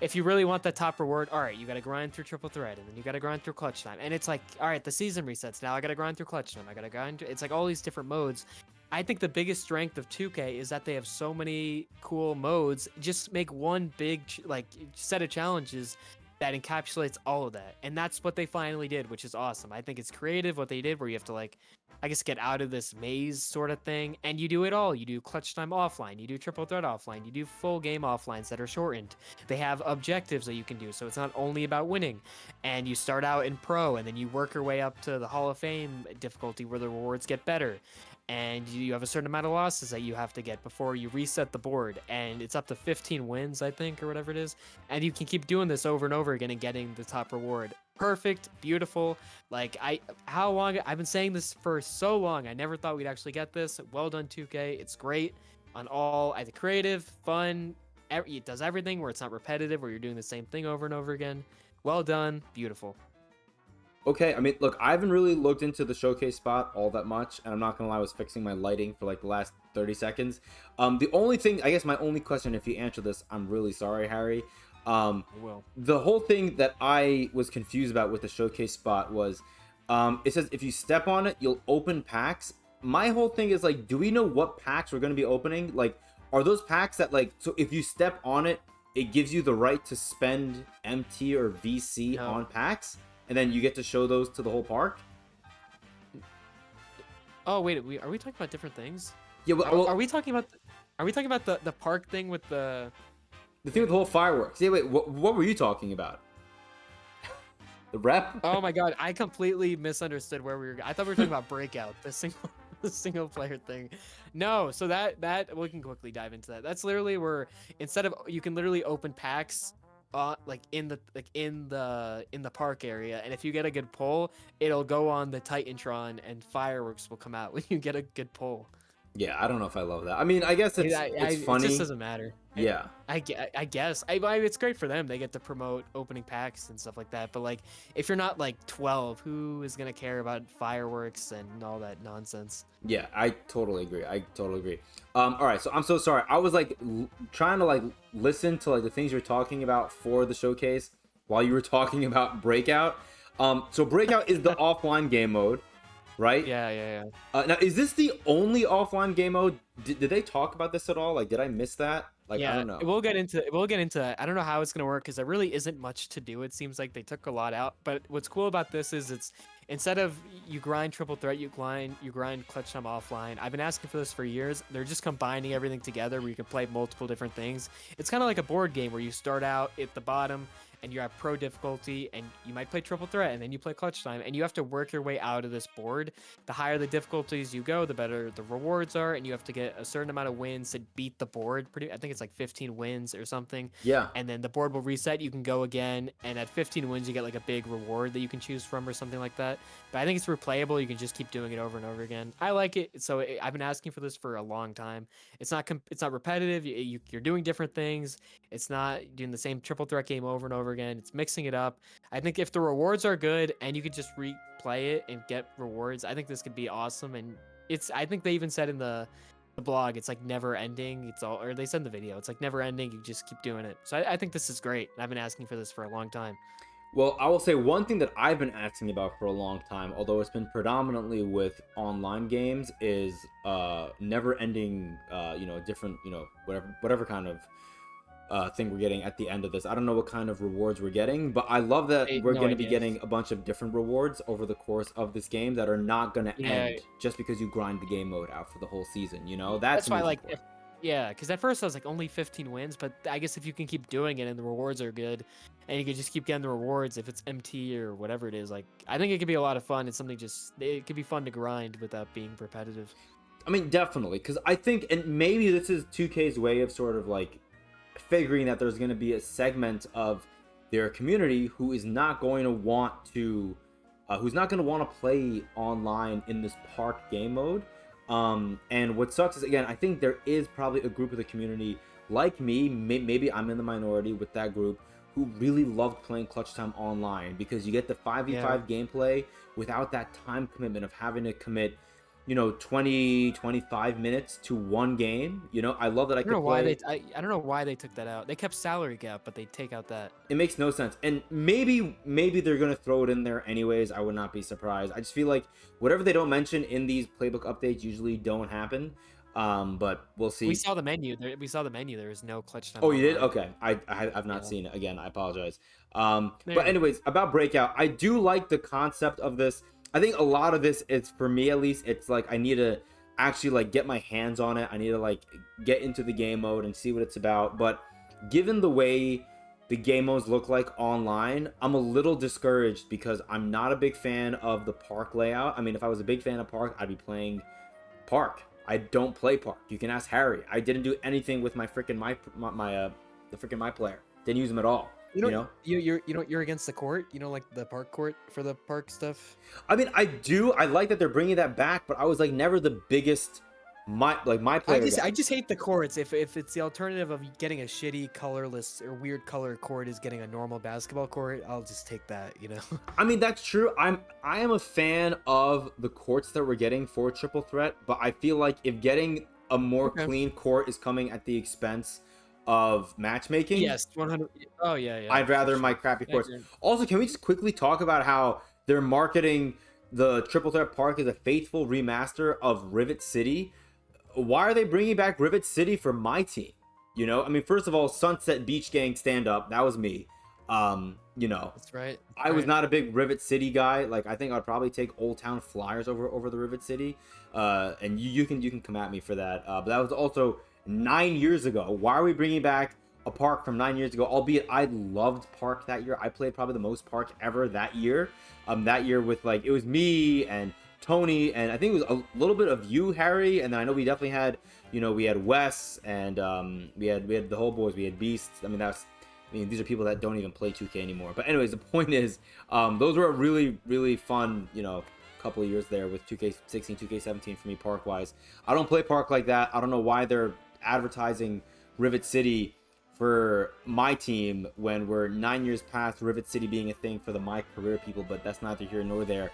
if you really want the top reward, all right, you got to grind through triple threat, and then you got to grind through clutch time. And it's like, all right, the season resets. Now I got to grind through clutch time. I got to grind. It's like all these different modes. I think the biggest strength of 2K is that they have so many cool modes. Just make one big set of challenges that encapsulates all of that. And that's what they finally did, which is awesome. I think it's creative what they did, where you have to, like, I guess, get out of this maze sort of thing. And you do it all. You do clutch time offline. You do triple threat offline. You do full game offlines that are shortened. They have objectives that you can do. So it's not only about winning. And you start out in pro, and then you work your way up to the Hall of Fame difficulty where the rewards get better. And you have a certain amount of losses that you have to get before you reset the board, and it's up to 15 wins, I think, or whatever it is, and you can keep doing this over and over again and getting the top reward. Perfect, beautiful. Like, how long I've been saying this for so long. I never thought we'd actually get this. Well done, 2K. It's great on all, either creative, fun. It does everything where it's not repetitive, where you're doing the same thing over and over again. Well done, beautiful. Okay, I mean, look, I haven't really looked into the showcase spot all that much, and I'm not gonna lie, I was fixing my lighting for like the last 30 seconds. The only thing, I guess my only question, if you answer this, I'm really sorry, Harry. The whole thing that I was confused about with the showcase spot was, it says if you step on it, you'll open packs. My whole thing is, like, do we know what packs we're gonna be opening? Like, are those packs that like, so if you step on it, it gives you the right to spend MT or VC No. on packs, and then you get to show those to the whole park? Oh wait, are we talking about different things? Yeah, Are we talking about the park thing with the the thing with the whole fireworks. Yeah, wait, what were you talking about? The rep? Oh my god, I completely misunderstood where we were. I thought we were talking about Breakout, the single the single player thing. No, so that we can quickly dive into that. That's literally where instead of you can literally open packs like in the park area, and if you get a good pull, it'll go on the Titantron and fireworks will come out when you get a good pull. Yeah, I don't know if I love that. I mean, I guess it's It just funny. doesn't matter. Yeah. I guess it's great for them. They get to promote opening packs and stuff like that. But like, if you're not like 12, who is gonna care about fireworks and all that nonsense? Yeah, I totally agree. I totally agree. All right, so I'm so sorry. I was like trying to like listen to like the things you're talking about for the showcase while you were talking about Breakout. So Breakout is the offline game mode, right? Yeah. Now, is this the only offline game mode? Did they talk about this at all? Like, did I miss that? Like, I Yeah, don't know. we'll get into that. I don't know how it's gonna work because there really isn't much to do. It seems like they took a lot out. But what's cool about this is it's instead of you grind triple threat, you grind clutch time offline. I've been asking for this for years. They're just combining everything together where you can play multiple different things. It's kind of like a board game where you start out at the bottom and you have pro difficulty and you might play triple threat and then you play clutch time and you have to work your way out of this board. The higher the difficulties you go, the better the rewards are, and you have to get a certain amount of wins to beat the board. I think it's like 15 wins or something. Yeah. And then the board will reset. You can go again, and at 15 wins, you get like a big reward that you can choose from or something like that. But I think it's replayable. You can just keep doing it over and over again. I like it. So I've been asking for this for a long time. It's not repetitive. You're doing different things. It's not doing the same triple threat game over and over again. It's mixing it up. I think if the rewards are good and you could just replay it and get rewards, I think this could be awesome. And I think they even said in the blog, it's like never ending. Or they said in the video, it's like never ending. You just keep doing it. So I think this is great. I've been asking for this for a long time. Well, I will say one thing that I've been asking about for a long time, although it's been predominantly with online games, is never ending, different, whatever kind of thing we're getting at the end of this. I don't know what kind of rewards we're getting, but I love that we're going to be getting a bunch of different rewards over the course of this game that are not going to end just because you grind the game mode out for the whole season. That's why I like. Because at first I was like only 15 wins, but I guess if you can keep doing it and the rewards are good, and you can just keep getting the rewards if it's MT or whatever it is, like I think it could be a lot of fun. It's something it could be fun to grind without being repetitive. I mean, definitely, because I think, and maybe this is 2K's way of sort of like figuring that there's going to be a segment of their community who is not going to want to play online in this park game mode. And what sucks is, again, I think there is probably a group of the community like me, maybe I'm in the minority with that group, who really loved playing clutch time online because you get the 5v5 gameplay without that time commitment of having to commit 20-25 minutes to one game. I love that I don't know why they took that out. They kept salary cap, but they take out that. It makes no sense. And maybe they're gonna throw it in there anyways. I would not be surprised. I just feel like whatever they don't mention in these playbook updates usually don't happen. But we'll see. We saw the menu. There was no clutch time. Oh, you did? Okay. I've not seen it. Again, I apologize. But anyways, about Breakout, I do like the concept of this. I think a lot of this, it's for me at least, it's like I need to actually like get my hands on it. I need to like get into the game mode and see what it's about. But given the way the game modes look like online, I'm a little discouraged because I'm not a big fan of the park layout. I mean, if I was a big fan of park, I'd be playing park. I don't play park. You can ask Harry. I didn't do anything with my freaking the freaking my player. Didn't use them at all. You're against the court. Like the park court for the park stuff. I mean, I do. I like that they're bringing that back, but I was like never the biggest my player. I just hate the courts. If it's the alternative of getting a shitty colorless or weird color court is getting a normal basketball court, I'll just take that. I mean, that's true. I am a fan of the courts that we're getting for triple threat, but I feel like if getting a more clean court is coming at the expense of matchmaking, yes, 100. Oh yeah. I'd rather my crappy courts. Also, can we just quickly talk about how they're marketing the triple threat park as a faithful remaster of Rivet City? why are they bringing back Rivet City for my team? You know, I mean, first of all, Sunset Beach Gang stand up. That was me. You know, That's right. I was not a big Rivet City guy. Like, I think I'd probably take Old Town Flyers over the Rivet City. And you can come at me for that. But that was also 9 years ago. Why are we bringing back a park from 9 years ago? Albeit I loved Park that year. I played probably the most Park ever that year. That year with like it was me and Tony, and I think it was a little bit of you, Harry, and then I know we definitely had, we had Wes, and we had the whole boys. We had Beasts. I mean, these are people that don't even play 2K anymore. But anyways, the point is, those were a really, really fun, couple of years there with 2K16, 2K17 for me, Park-wise. I don't play Park like that. I don't know why they're advertising Rivet City for my team when we're 9 years past Rivet City being a thing for the My Career people, but that's neither here nor there.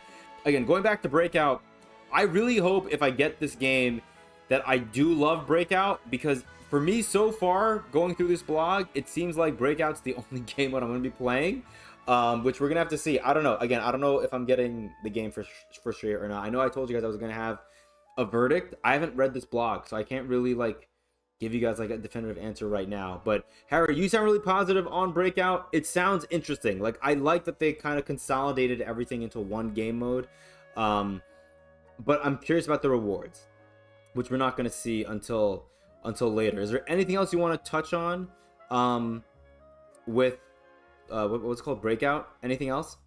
Again, going back to Breakout, I really hope if I get this game that I do love Breakout, because for me so far, going through this blog, it seems like Breakout's the only game that I'm going to be playing, which we're going to have to see. I don't know. Again, I don't know if I'm getting the game for sure or not. I know I told you guys I was going to have a verdict. I haven't read this blog, so I can't really, give you guys, a definitive answer right now. But, Harry, you sound really positive on Breakout. It sounds interesting. I like that they kind of consolidated everything into one game mode. But I'm curious about the rewards, which we're not going to see until later. Is there anything else you want to touch on with what's it called, Breakout? Anything else?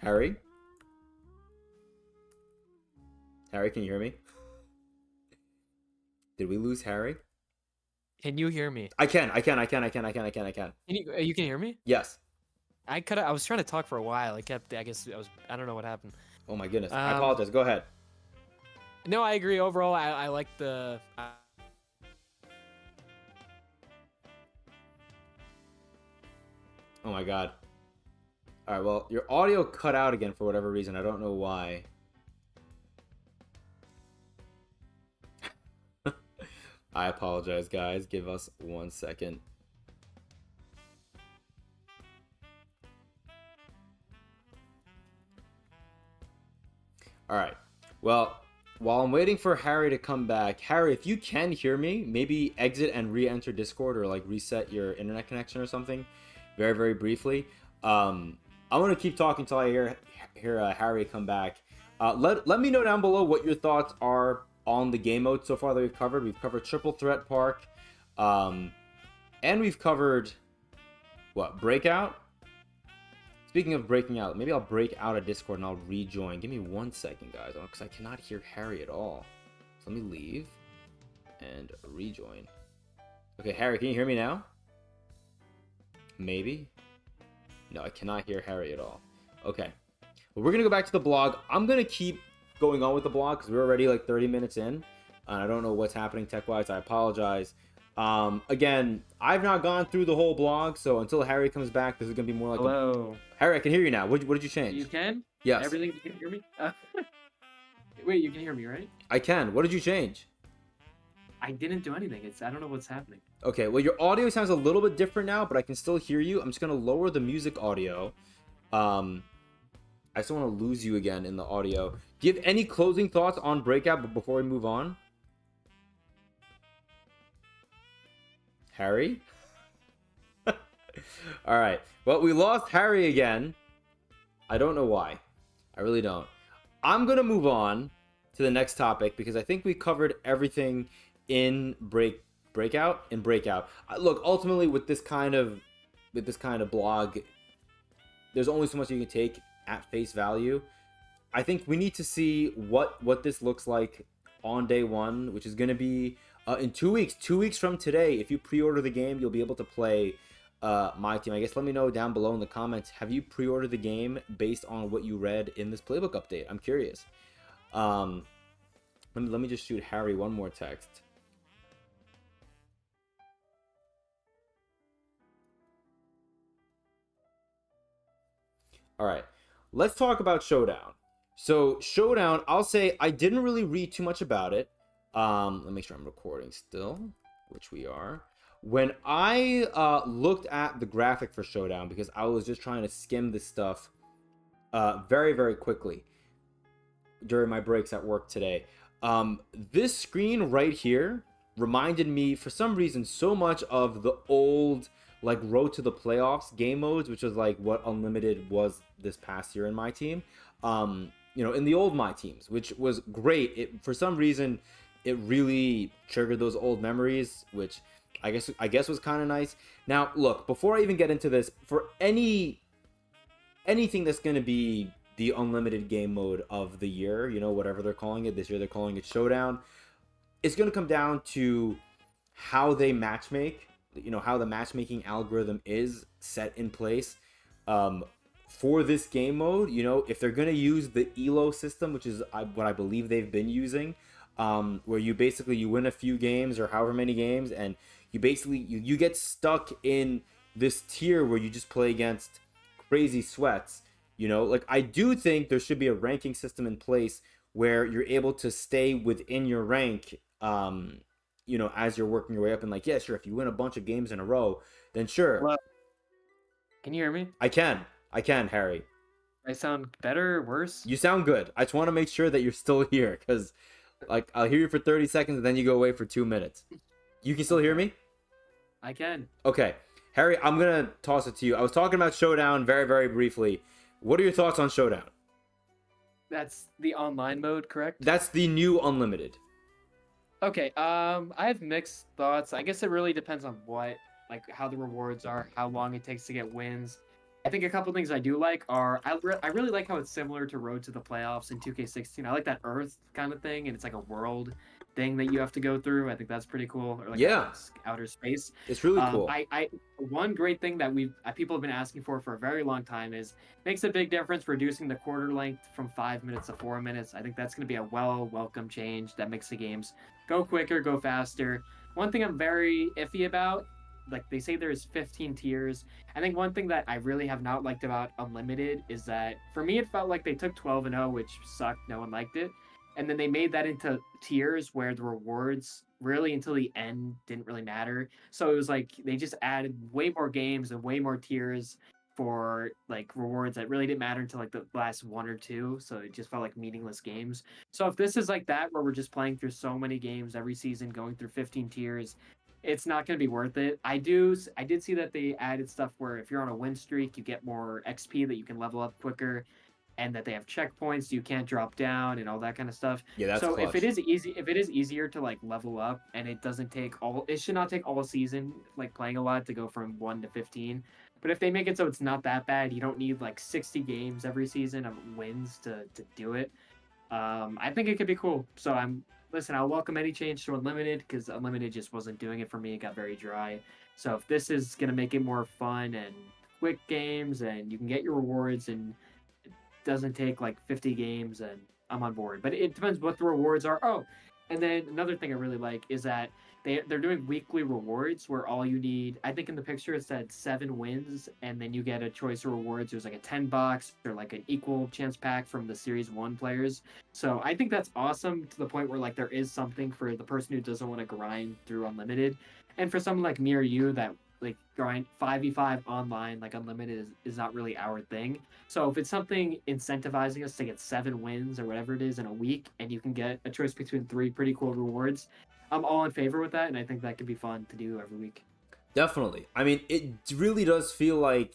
Harry? Harry, can you hear me? Did we lose Harry? Can you hear me? I can. You can hear me? Yes. I was trying to talk for a while. I don't know what happened. Oh my goodness. I apologize. Go ahead. No, I agree. Overall, I like the. Oh my god. All right. Well, your audio cut out again for whatever reason. I don't know why. I apologize, guys. Give us 1 second. All right. Well, while I'm waiting for Harry to come back, Harry, if you can hear me, maybe exit and re-enter Discord or reset your internet connection or something, very, very briefly. I'm gonna keep talking until I hear Harry come back. Let me know down below what your thoughts are on the game mode so far that we've covered. We've covered Triple Threat Park, and we've covered Breakout. Speaking of breaking out, maybe I'll break out of Discord and I'll rejoin. Give me 1 second, guys, because I cannot hear Harry at all. So let me leave and rejoin. Okay, Harry, can you hear me now? Maybe? No, I cannot hear Harry at all. Okay. Well, we're going to go back to the blog. I'm going to keep going on with the blog because we're already 30 minutes in. And I don't know what's happening tech-wise. I apologize. Again, I've not gone through the whole blog, so until Harry comes back, this is going to be more like Hello. Harry, I can hear you now. What did you change? You can? Yes. Everything, you can hear me? Wait, you can hear me, right? I can. What did you change? I didn't do anything. I don't know what's happening. Okay, well, your audio sounds a little bit different now, but I can still hear you. I'm just going to lower the music audio. I just don't want to lose you again in the audio. Do you have any closing thoughts on Breakout before we move on? Harry? All right. Well, we lost Harry again. I don't know why. I really don't. I'm going to move on to the next topic because I think we covered everything in Breakout. Look, ultimately with this kind of blog, there's only so much you can take at face value. I think we need to see what this looks like on day one, which is going to be in 2 weeks. 2 weeks from today, if you pre-order the game, you'll be able to play my team. I guess let me know down below in the comments, have you pre-ordered the game based on what you read in this playbook update? I'm curious. Let me just shoot Harry one more text. All right, let's talk about Showdown. So Showdown, I'll say I didn't really read too much about it. Let me make sure I'm recording still, which we are. When I looked at the graphic for Showdown, because I was just trying to skim this stuff very, very quickly, during my breaks at work today. This screen right here reminded me, for some reason, so much of the old like road to the playoffs game modes, which was like what Unlimited was this past year in my team. In the old my teams, which was great. It for some reason it really triggered those old memories, which I guess was kind of nice. Now, look, before I even get into this, for anything that's going to be the unlimited game mode of the year, whatever they're calling it. This year they're calling it Showdown. It's going to come down to how they matchmake, how the matchmaking algorithm is set in place for this game mode. If they're going to use the ELO system, which is what I believe they've been using, where you win a few games or however many games, and you get stuck in this tier where you just play against crazy sweats. Like, I do think there should be a ranking system in place where you're able to stay within your rank, as you're working your way up. And like, yeah, sure, if you win a bunch of games in a row, then sure. Hello. Can you hear me? I can, Harry. I sound better or worse? You sound good. I just want to make sure that you're still here, because like, I'll hear you for 30 seconds and then you go away for 2 minutes. You can still hear me? I can. Okay. Harry, I'm going to toss it to you. I was talking about Showdown very, very briefly. What are your thoughts on Showdown? That's the online mode, correct? That's the new Unlimited. Okay, I have mixed thoughts. I guess it really depends on how the rewards are, how long it takes to get wins. I think a couple things I do like are, I really like how it's similar to Road to the Playoffs in 2K16. I like that Earth kind of thing, and it's like a world thing that you have to go through. I think that's pretty cool. Or like outer space. It's really cool. One great thing that people have been asking for a very long time is makes a big difference reducing the quarter length from 5 minutes to 4 minutes. I think that's going to be a welcome change that makes the games go quicker, go faster. One thing I'm very iffy about, like they say there's 15 tiers. I think one thing that I really have not liked about Unlimited is that for me it felt like they took 12 and 0, which sucked. No one liked it. And then they made that into tiers where the rewards really until the end didn't really matter. So it was like they just added way more games and way more tiers for like rewards that really didn't matter until like the last one or two. So it just felt like meaningless games. So if this is like that where we're just playing through so many games every season, going through 15 tiers, it's not going to be worth it. I did see that they added stuff where if you're on a win streak, you get more XP that you can level up quicker, and that they have checkpoints you can't drop down and all that kind of stuff. Yeah, that's so clutch. if it is easier to like level up, and it should not take all season like playing a lot to go from 1 to 15. But if they make it so it's not that bad, you don't need like 60 games every season of wins to do it. I think it could be cool. So I'll welcome any change to Unlimited, because Unlimited just wasn't doing it for me. It got very dry. So if this is gonna make it more fun and quick games, and you can get your rewards, and it doesn't take like 50 games, and I'm on board. But it depends what the rewards are. Oh, and then another thing I really like is that they're doing weekly rewards where all you need, I think in the picture it said 7 wins, and then you get a choice of rewards. There's like a 10 box or like an equal chance pack from the Series 1 players. So I think that's awesome, to the point where like there is something for the person who doesn't want to grind through Unlimited. And for someone like me or you that like grind 5v5 online, like Unlimited is not really our thing. So if it's something incentivizing us to get 7 wins or whatever it is in a week, and you can get a choice between 3 pretty cool rewards, I'm all in favor with that, and I think that could be fun to do every week. Definitely. I mean, it really does feel like,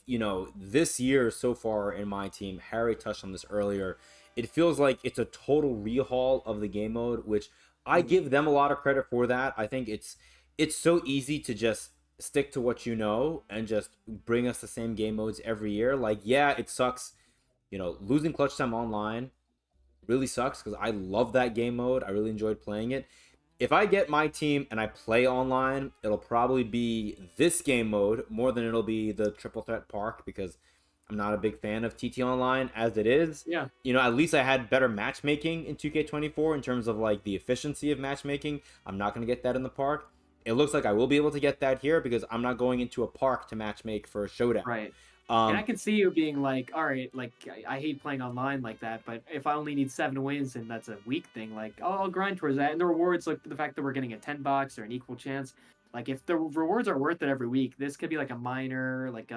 this year so far in my team, Harry touched on this earlier, it feels like it's a total rehaul of the game mode, which I give them a lot of credit for that. I think it's so easy to just stick to what you know and just bring us the same game modes every year. Like, yeah, it sucks, losing clutch time online really sucks, because I love that game mode. I really enjoyed playing it. If I get my team and I play online, it'll probably be this game mode more than it'll be the Triple Threat Park, because I'm not a big fan of TT Online as it is. Yeah. At least I had better matchmaking in 2K24 in terms of like the efficiency of matchmaking. I'm not going to get that in the park. It looks like I will be able to get that here, because I'm not going into a park to matchmake for a Showdown. Right. And I can see you being like, all right, like I hate playing online like that, but if I only need 7 wins and that's a week thing, like I'll grind towards that. And the rewards, like the fact that we're getting a 10 box or an equal chance, like if the rewards are worth it every week, this could be like a minor, like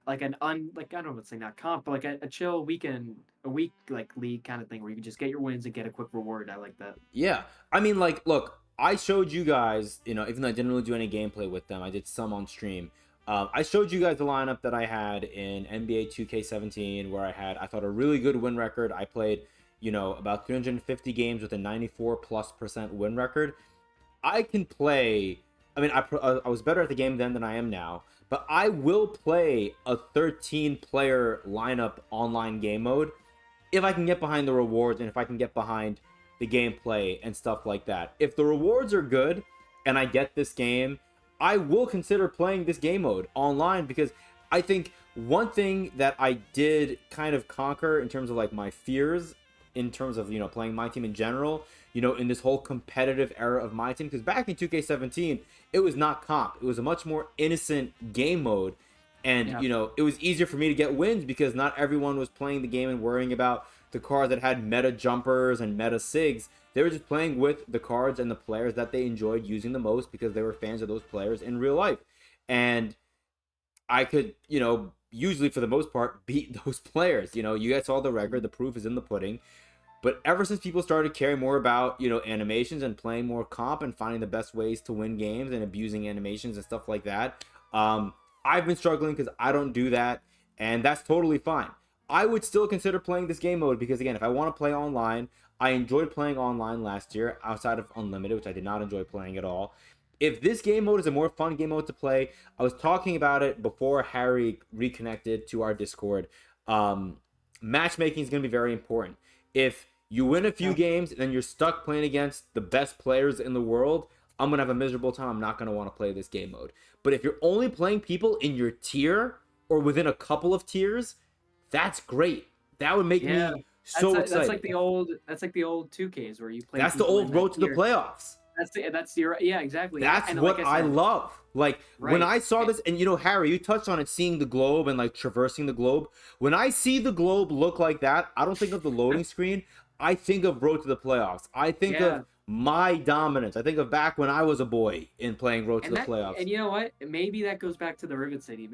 like like I don't know what's saying, not comp, but like a chill weekend, a week like league kind of thing where you can just get your wins and get a quick reward. I like that. Yeah. I mean, like, look, I showed you guys, even though I didn't really do any gameplay with them, I did some on stream. I showed you guys the lineup that I had in NBA 2K17, where I thought, a really good win record. I played, about 350 games with a 94+% win record. I can play. I mean, I was better at the game then than I am now, but I will play a 13-player lineup online game mode if I can get behind the rewards and if I can get behind the gameplay and stuff like that. If the rewards are good and I get this game, I will consider playing this game mode online, because I think one thing that I did kind of conquer in terms of like my fears in terms of playing my team in general, in this whole competitive era of my team, because back in 2K17 it was not comp, it was a much more innocent game mode, and it was easier for me to get wins because not everyone was playing the game and worrying about the cards that had meta jumpers and meta sigs. They were just playing with the cards and the players that they enjoyed using the most because they were fans of those players in real life. And I could, usually for the most part, beat those players. You guys saw the record, the proof is in the pudding. But ever since people started caring more about, animations and playing more comp and finding the best ways to win games and abusing animations and stuff like that, I've been struggling because I don't do that, and that's totally fine. I would still consider playing this game mode because, again, if I want to play online, I enjoyed playing online last year outside of Unlimited, which I did not enjoy playing at all. If this game mode is a more fun game mode to play, I was talking about it before Harry reconnected to our Discord. Matchmaking is going to be very important. If you win a few games and then you're stuck playing against the best players in the world, I'm going to have a miserable time. I'm not going to want to play this game mode. But if you're only playing people in your tier or within a couple of tiers, that's great. That would make me so excited. That's like the old 2Ks where you play. That's the old road to the playoffs. That's the exactly. That's what I love. Like when I saw this, and Harry, you touched on it, seeing the globe and like traversing the globe. When I see the globe look like that, I don't think of the loading screen. I think of road to the playoffs. I think of my dominance. I think of back when I was a boy in playing road to the playoffs. And you know what? Maybe that goes back to the Rivet City.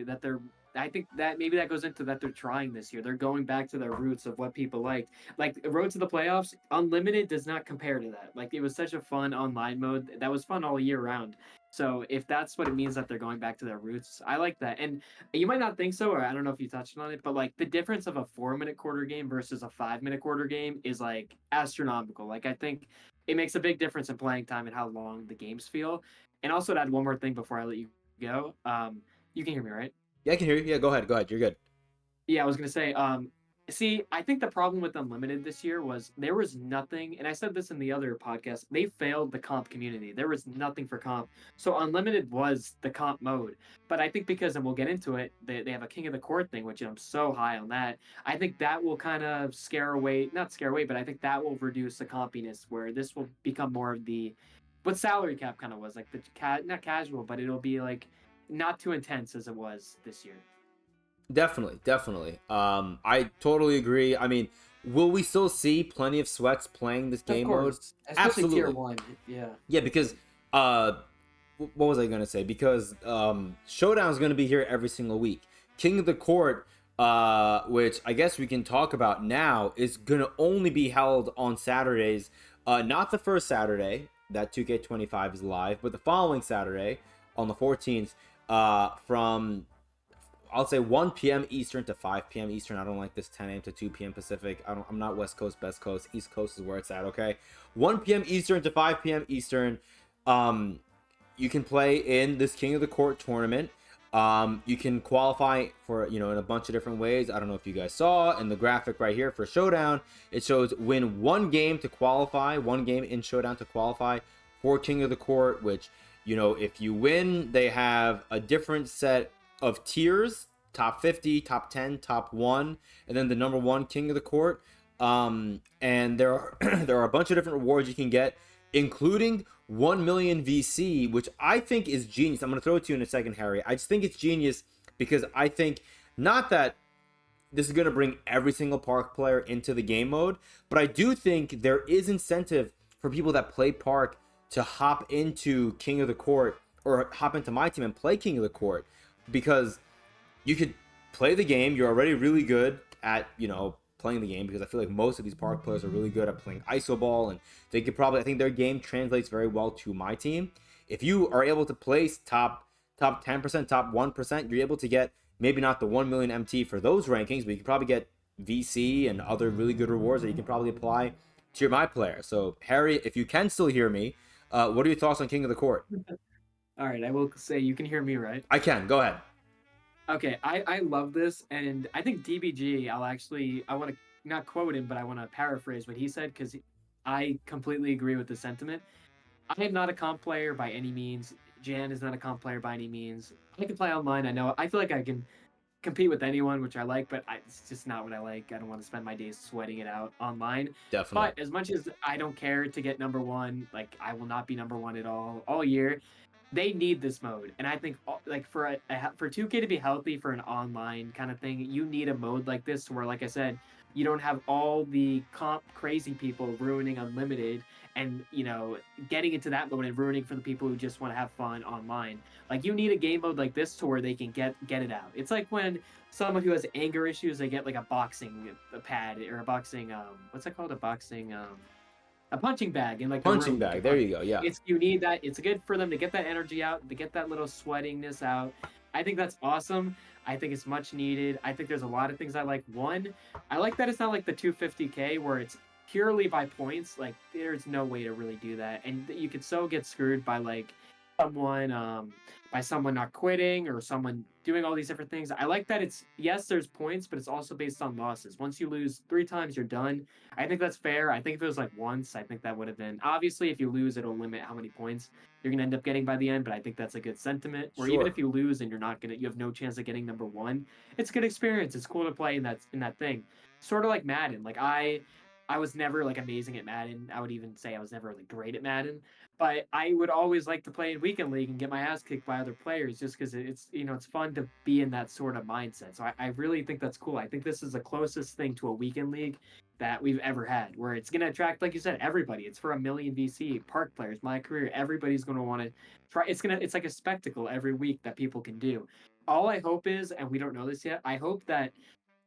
I think that maybe that goes into that they're trying this year. They're going back to their roots of what people liked. Like Road to the Playoffs, Unlimited does not compare to that. Like it was such a fun online mode that was fun all year round. So if that's what it means that they're going back to their roots, I like that. And you might not think so, or I don't know if you touched on it, but like the difference of a 4-minute quarter game versus a 5-minute quarter game is like astronomical. Like I think it makes a big difference in playing time and how long the games feel. And also to add one more thing before I let you go, you can hear me, right? Yeah, I can hear you. Yeah, go ahead. You're good. Yeah, I was gonna say, see, I think the problem with Unlimited this year was there was nothing, and I said this in the other podcast, they failed the comp community. There was nothing for comp. So Unlimited was the comp mode. But I think because, and we'll get into it, they have a King of the Court thing, which I'm so high on that. I think that will kind of not scare away, but I think that will reduce the compiness, where this will become more of what salary cap kind of was, like not casual, but it'll be like not too intense as it was this year. Definitely. I totally agree. I mean, will we still see plenty of sweats playing this game mode? Especially Absolutely. tier 1. Yeah, because what was I gonna say? Because Showdown is gonna be here every single week. King of the Court, which I guess we can talk about now, is gonna only be held on Saturdays. Not the first Saturday that 2K25 is live, but the following Saturday on the 14th, from I'll say 1 p.m. Eastern to 5 p.m. Eastern. I don't like this 10 a.m. to 2 p.m. Pacific. I'm not West Coast, Best Coast. East Coast is where it's at, okay? 1 p.m. Eastern to 5 p.m. Eastern. You can play in this King of the Court tournament. You can qualify for, in a bunch of different ways. I don't know if you guys saw in the graphic right here for Showdown. It shows win one game to qualify, one game in Showdown to qualify for King of the Court, which, if you win, they have a different set of tiers: top 50, top 10, top 1, and then the number 1 King of the Court. And there are a bunch of different rewards you can get, including 1 million VC, which I think is genius. I'm going to throw it to you in a second, Harry. I just think it's genius because I think not that this is going to bring every single Park player into the game mode, but I do think there is incentive for people that play Park to hop into King of the Court or hop into my team and play King of the Court, because you could play the game. You're already really good at, playing the game, because I feel like most of these park players are really good at playing iso ball, and they could probably, I think their game translates very well to my team. If you are able to place top 10%, top 1%, you're able to get maybe not the 1 million MT for those rankings, but you can probably get VC and other really good rewards that you can probably apply to your my player. So Harry, if you can still hear me, what are your thoughts on King of the Court? All right, I will say you can hear me, right? I can go ahead. Okay, I love this, and I think DBG. I want to not quote him, but I want to paraphrase what he said because I completely agree with the sentiment. I am not a comp player by any means. Jan is not a comp player by any means. I can play online. I know. I feel like I can compete with anyone, which I like, but it's just not what I like. I don't want to spend my days sweating it out online. Definitely. But as much as I don't care to get number one, like I will not be number one at all year. They need this mode, and I think like for 2K to be healthy for an online kind of thing, you need a mode like this where, like I said, you don't have all the comp crazy people ruining unlimited and getting into that mode and ruining for the people who just want to have fun online. Like you need a game mode like this to where they can get it out. It's like when someone who has anger issues, they get like a boxing pad or a boxing what's that called, a punching bag in like a Punching room. bag. There you go. Yeah. You need that. It's good for them to get that energy out, to get that little sweatingness out. I think that's awesome. I think it's much needed. I think there's a lot of things I like. One, I like that it's not like the 250K where it's purely by points. Like there's no way to really do that, and you could so get screwed by like someone someone not quitting or someone doing all these different things. I like that it's, yes, there's points, but it's also based on losses. Once you lose 3 times, you're done. I think that's fair. I think if it was like once, I think that would have been, obviously if you lose, it'll limit how many points you're gonna end up getting by the end. But I think that's a good sentiment. Or even Sure. if you lose and you have no chance of getting number one, it's a good experience. It's cool to play in that thing. Sort of like Madden. Like I was never like amazing at Madden. I would even say I was never like great at Madden, but I would always like to play in weekend league and get my ass kicked by other players just because it's fun to be in that sort of mindset. So I really think that's cool. I think this is the closest thing to a weekend league that we've ever had, where it's gonna attract, like you said, everybody. It's for 1 million VC park players. My career, everybody's gonna want to try. It's like a spectacle every week that people can do. All I hope is, and we don't know this yet, I hope that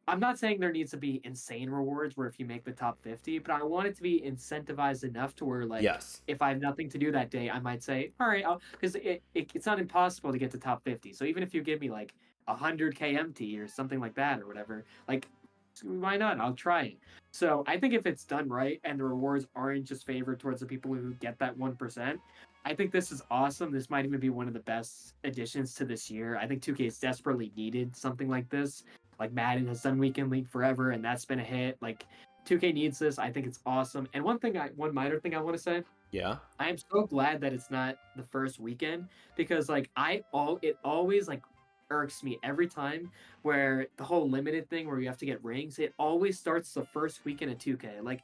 I'm not saying there needs to be insane rewards where if you make the top 50, but I want it to be incentivized enough to where, like, Yes. if I have nothing to do that day, I might say, all right, because it's not impossible to get to top 50. So even if you give me like 100 KMT or something like that or whatever, like, why not? I'll try it. So I think if it's done right and the rewards aren't just favored towards the people who get that 1%, I think this is awesome. This might even be one of the best additions to this year. I think 2K has desperately needed something like this. Like Madden has done weekend league forever, and that's been a hit. Like 2K needs this. I think it's awesome. And one minor thing I want to say, Yeah. I am so glad that it's not the first weekend because like it always like irks me every time where the whole limited thing where you have to get rings, it always starts the first weekend of 2K. Like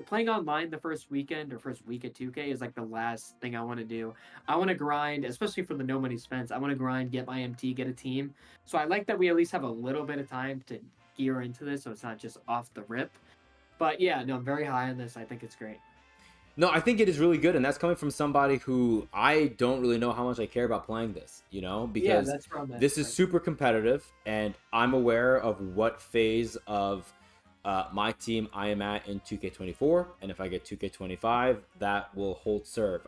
playing online the first weekend or first week at 2K is like the last thing I want to do. I want to grind, especially for the no money spent. I want to grind, get my MT, get a team. So I like that we at least have a little bit of time to gear into this so it's not just off the rip. But yeah, no, I'm very high on this. I think it's great. No, I think it is really good, and that's coming from somebody who I don't really know how much I care about playing this, Yeah, because that's from it. this is super competitive, and I'm aware of what phase of my team I am at in 2K24, and if I get 2K25, that will hold serve.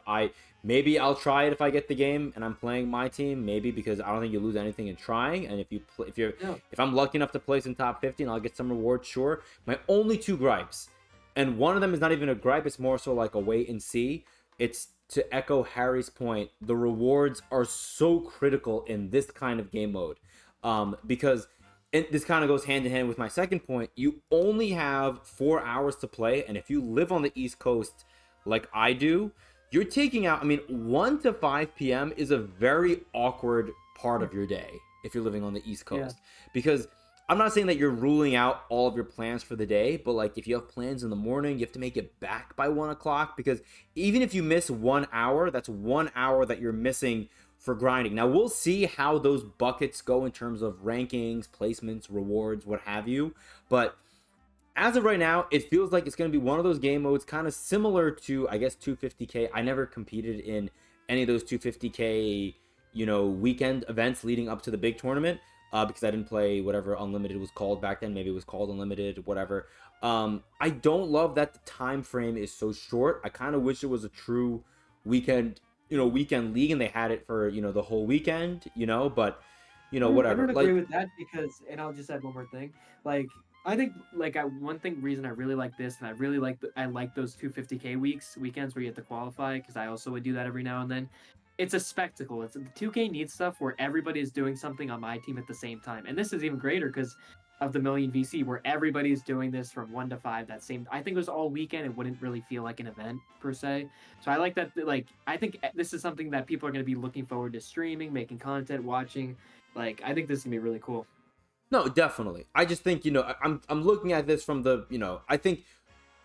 Maybe I'll try it if I get the game and I'm playing my team, maybe, because I don't think you lose anything in trying, and if I'm lucky enough to place in top 50 and I'll get some reward, sure. My only two gripes, and one of them is not even a gripe, it's more so like a wait and see. It's to echo Harry's point, the rewards are so critical in this kind of game mode. Because this kind of goes hand in hand with my second point. You only have 4 hours to play, and if you live on the East Coast like I do, you're taking out, 1 to 5 p.m. is a very awkward part of your day if you're living on the East Coast. Because I'm not saying that you're ruling out all of your plans for the day, but like if you have plans in the morning, you have to make it back by 1 o'clock, because even if you miss 1 hour, that's 1 hour that you're missing for grinding. Now we'll see how those buckets go in terms of rankings, placements, rewards, what have you. But as of right now, it feels like it's going to be one of those game modes kind of similar to, I guess, 250K. I never competed in any of those 250K, weekend events leading up to the big tournament. because I didn't play whatever Unlimited was called back then. Maybe it was called Unlimited, whatever. I don't love that the time frame is so short. I kind of wish it was a true weekend, weekend league, and they had it for the whole weekend, but I whatever. don't agree Like, with that because, and I'll just add one more thing. Like, I think one thing reason I really like this, and I really like I like those 250K weekends where you have to qualify because I also would do that every now and then. It's a spectacle. It's the 2K needs stuff where everybody is doing something on my team at the same time, and this is even greater because of the million VC where everybody's doing this from 1 to 5 that same. I think it was all weekend. It wouldn't really feel like an event per se. So I like that. Like, I think this is something that people are going to be looking forward to streaming, making content, watching. Like, I think this is gonna be really cool. no, definitely. I just think, I'm looking at this from the, I think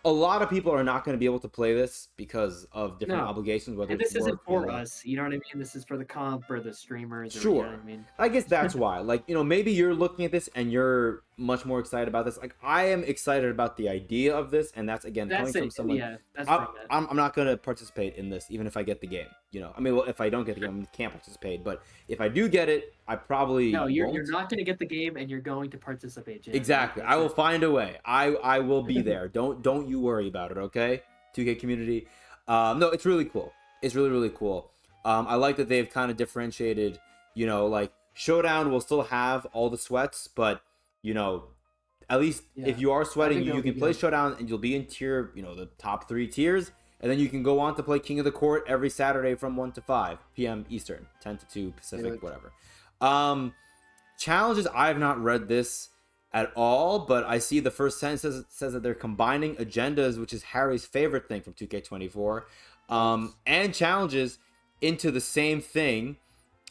a lot of people are not going to be able to play this because of different No, obligations, whether and it's this isn't work, for us. You know what I mean? This is for the comp or the streamers, or you know what Sure. I mean? I guess that's why. Like, maybe you're looking at this and you're much more excited about this. Like, I am excited about the idea of this, and that's again coming That's from it. someone. Yeah, that's I'm, from it. I'm not going to participate in this, even if I get the game. I mean, well, if I don't get the game, I can't participate. But if I do get it, I probably No, you're won't. not gonna get the game, and you're going to participate, Jan. Exactly. I That's will it. find a way. I will be there. Don't you worry about it, okay? 2K community. No, it's really cool. It's really really cool. I like that they've kind of differentiated. Like Showdown will still have all the sweats, but you know, at least Yeah, if you are I sweating, think you that'll be can play good. Showdown and you'll be in tier, the top 3 tiers, and then you can go on to play King of the Court every Saturday from 1 to 5 p.m. Eastern, 10 to 2 Pacific, whatever. Um, Challenges, I have not read this at all, but I see the first sentence says that they're combining agendas, which is Harry's favorite thing from 2K24, Yes. and challenges into the same thing.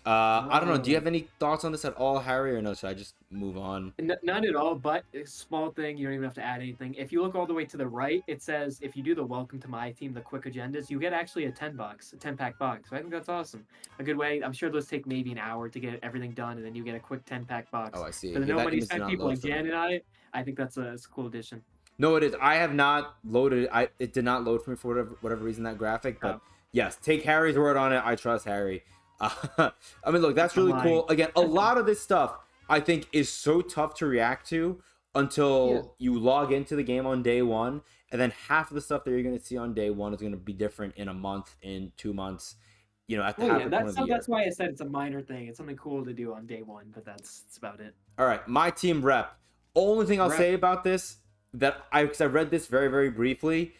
I don't know. Do you have any thoughts on this at all, Harry, or no? Should I just move on? None at all, but a small thing. You don't even have to add anything. If you look all the way to the right, it says if you do the welcome to my team, the quick agendas, you get actually a 10 pack box. So I think that's awesome. A good way. I'm sure those take maybe an hour to get everything done, and then you get a quick 10 pack Oh, box. I see. For the Yeah, no that money image did spent not people load like for me. Jan and I think that's a cool addition. No, it is. I have not loaded. It did not load for me for whatever reason, that graphic. But Oh, yes, take Harry's word on it. I trust Harry. I mean, look, that's I'm really lying. cool. Again, a lot of this stuff I think is so tough to react to Yeah. until you log into the game on day one, and then half of the stuff that you're going to see on day one is going to be different in a month, in 2 months, at the Well, yeah, halfway point of the that's year. why I said it's a minor thing. It's something cool to do on day one, but that's about it. All right, my team rep. Only thing I'll Rep. say about this because I read this very very briefly,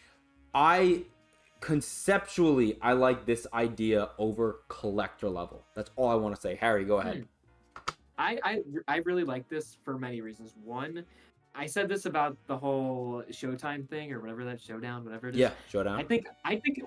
I conceptually I like this idea over collector level. That's all I want to say. Harry, go ahead. Hmm. I really like this for many reasons. One, I said this about the whole Showtime thing or whatever that Showdown, whatever it is. Yeah, showdown. I think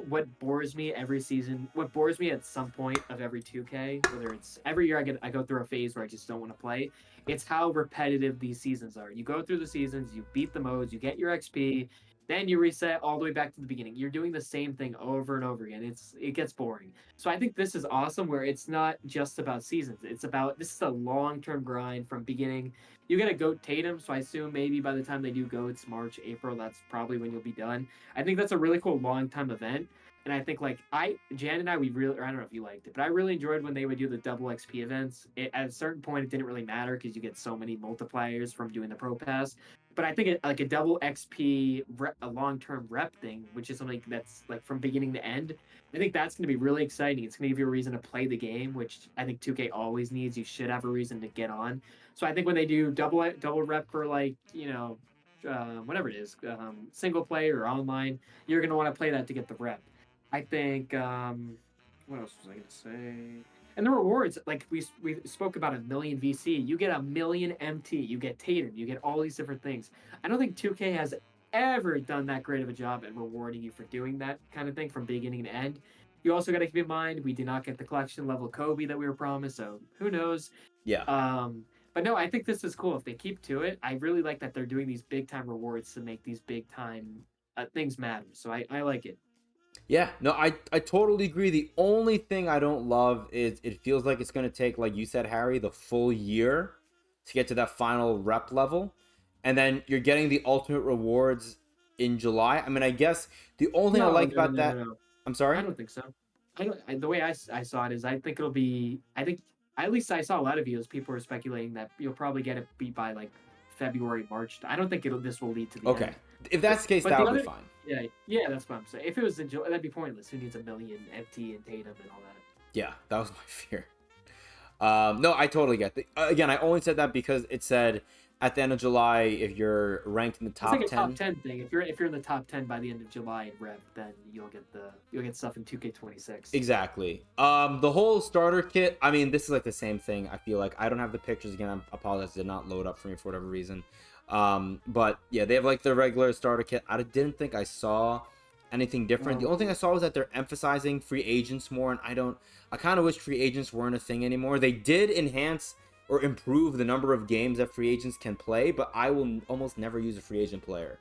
what bores me every season, what bores me at some point of every 2K, whether it's every year I go through a phase where I just don't want to play. It's how repetitive these seasons are. You go through the seasons, you beat the modes, you get your XP, then you reset all the way back to the beginning. You're doing the same thing over and over again. It gets boring. So I think this is awesome where it's not just about seasons. It's about this is a long-term grind from beginning. You get a goat Tatum, so I assume maybe by the time they do go, it's March, April. That's probably when you'll be done. I think that's a really cool long time event. And I think Jan and I, we really, or I don't know if you liked it, but I really enjoyed when they would do the double XP events. At a certain point, it didn't really matter because you get so many multipliers from doing the pro pass. But I think like a double XP, a long term rep thing, which is something that's like from beginning to end. I think that's going to be really exciting. It's going to give you a reason to play the game, which I think 2K always needs. You should have a reason to get on. So I think when they do double rep for whatever it is, single player or online, you're going to want to play that to get the rep. I think what else was I going to say? And the rewards, like we spoke about a million VC, you get a million MT, you get Tatum, you get all these different things. I don't think 2K has ever done that great of a job at rewarding you for doing that kind of thing from beginning to end. You also got to keep in mind we did not get the collection level Kobe that we were promised, so who knows? Yeah. But no, I think this is cool if they keep to it. I really like that they're doing these big time rewards to make these big time things matter. So I like it. Yeah, no, I totally agree. The only thing I don't love is it feels like it's going to take, like you said, Harry, the full year to get to that final rep level. And then you're getting the ultimate rewards in July. I mean, I guess the only thing I No, like no, no, about no, no, that, no. I'm I sorry? don't think so. The way I saw it is I think it'll be I think at least I saw a lot of videos. People were speculating that you'll probably get it beat by like February, March. I don't think this will lead to the Okay, end. if that's the case, But that the would be other, fine. yeah, that's what I'm saying. If it was in July, that'd be pointless. Who needs a million MT and Tatum and all that? Yeah, that was my fear. No, I totally get it. Again, I only said that because it said at the end of July, if you're ranked in the It's like top a 10. top 10 thing. If you're in the top 10 by the end of July in rep, then you'll get stuff in 2K26. Exactly. The whole starter kit, I mean, this is like the same thing. I feel like I don't have the pictures again. I apologize, it did not load up for me for whatever reason. But yeah, they have like the regular starter kit. I didn't think I saw anything different. The only thing I saw was that they're emphasizing free agents more, and I kind of wish free agents weren't a thing anymore. They did enhance or improve the number of games that free agents can play, but I will almost never use a free agent player.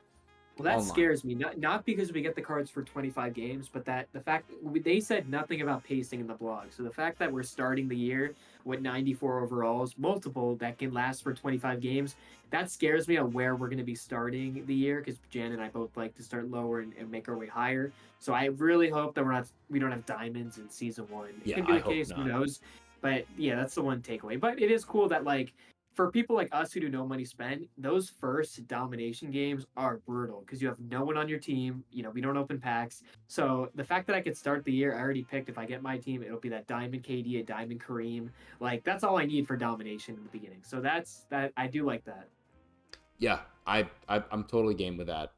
Well, that Online. scares me. Not because we get the cards for 25 games, but that the fact they said nothing about pacing in the blog. So the fact that we're starting the year with 94 overalls, multiple that can last for 25 games, that scares me on where we're going to be starting the year because Jan and I both like to start lower and make our way higher. So I really hope that we don't have diamonds in season one. It Yeah, could be I the hope case. not. Who knows? But yeah, that's the one takeaway. But it is cool that like for people like us who do no money spent, those first domination games are brutal because you have no one on your team. You know, we don't open packs. So the fact that I could start the year, I already picked if I get my team, it'll be that Diamond KD, a Diamond Kareem. Like that's all I need for domination in the beginning. So that's that. I do like that. Yeah, I'm totally game with that.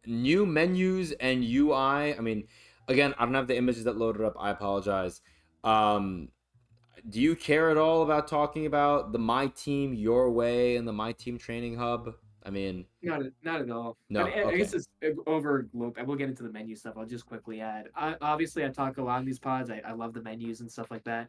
New menus and UI. I mean, again, I don't have the images that loaded up. I apologize. Um, do you care at all about talking about the My Team Your Way and the My Team Training Hub? I mean, Not at all. But no. I guess Okay. it's over loop. I will get into the menu stuff. I'll just quickly add. Obviously, I talk a lot in these pods. I love the menus and stuff like that.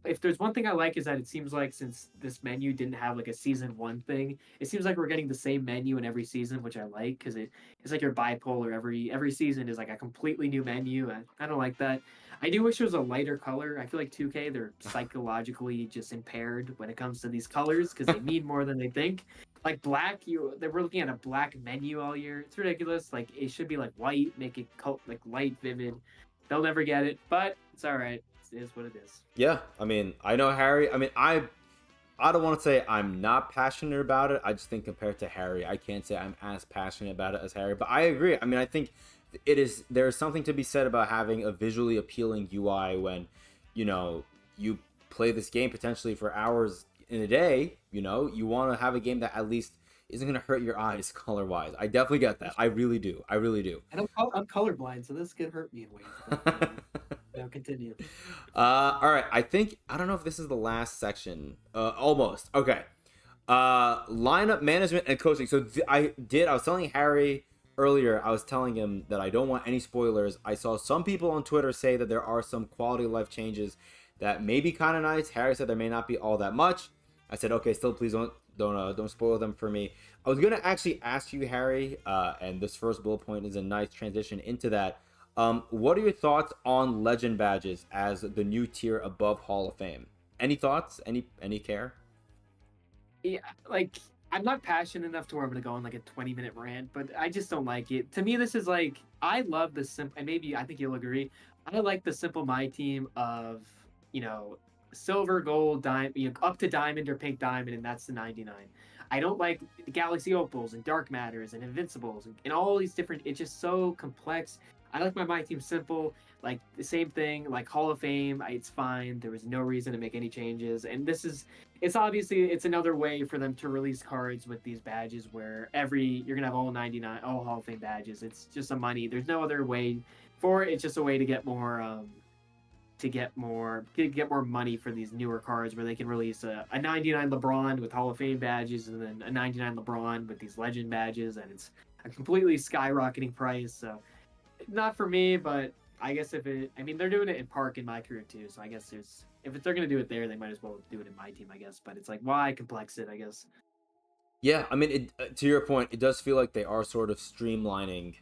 If there's one thing I like is that it seems like since this menu didn't have like a season one thing, it seems like we're getting the same menu in every season, which I like because it's like you're bipolar. Every season is like a completely new menu. I don't like that. I do wish it was a lighter color. I feel like 2K they're psychologically just impaired when it comes to these colors because they mean more than they think. Like black, they were looking at a black menu all year. It's ridiculous. Like it should be like white, make it like light, vivid. They'll never get it, but it's all right. It is what it is. Yeah. I mean, I know Harry. I mean, I don't want to say I'm not passionate about it. I just think compared to Harry, I can't say I'm as passionate about it as Harry. But I agree. I mean, I think there's something to be said about having a visually appealing UI when, you play this game potentially for hours in a day. You want to have a game that at least isn't going to hurt your eyes color wise. I definitely get that. I really do. I really do. And I'm colorblind, so this could hurt me in ways. Now continue. All right. I don't know if this is the last section. Almost. Okay. Lineup management and coaching. So I was telling Harry earlier, I was telling him that I don't want any spoilers. I saw some people on Twitter say that there are some quality of life changes that may be kind of nice. Harry said there may not be all that much. I said, okay, still please don't spoil them for me. I was gonna actually ask you, Harry, and this first bullet point is a nice transition into that. What are your thoughts on legend badges as the new tier above Hall of Fame? Any thoughts? Any care? Yeah, like I'm not passionate enough to where I'm gonna go on like a 20-minute rant, but I just don't like it. To me, this is like I love the simple, and maybe I think you'll agree. I like the simple my team of silver, gold, diamond, up to diamond or pink diamond, and that's the 99. I don't like the Galaxy Opals and Dark Matters and Invincibles and all these different. It's just so complex. I like my team simple, like the same thing, like Hall of Fame. It's fine. There was no reason to make any changes, and it's obviously it's another way for them to release cards with these badges where you're gonna have all 99, all Hall of Fame badges. It's just a money. There's no other way for it. It's just a way to get more. To get more money for these newer cards where they can release a 99 LeBron with Hall of Fame badges and then a 99 LeBron with these legend badges, and it's a completely skyrocketing price. So not for me, but I guess they're doing it in Park in my career too. So I guess if they're gonna do it there, they might as well do it in my team, I guess. But it's like why complex it, I guess. Yeah, I mean, to your point, it does feel like they are sort of streamlining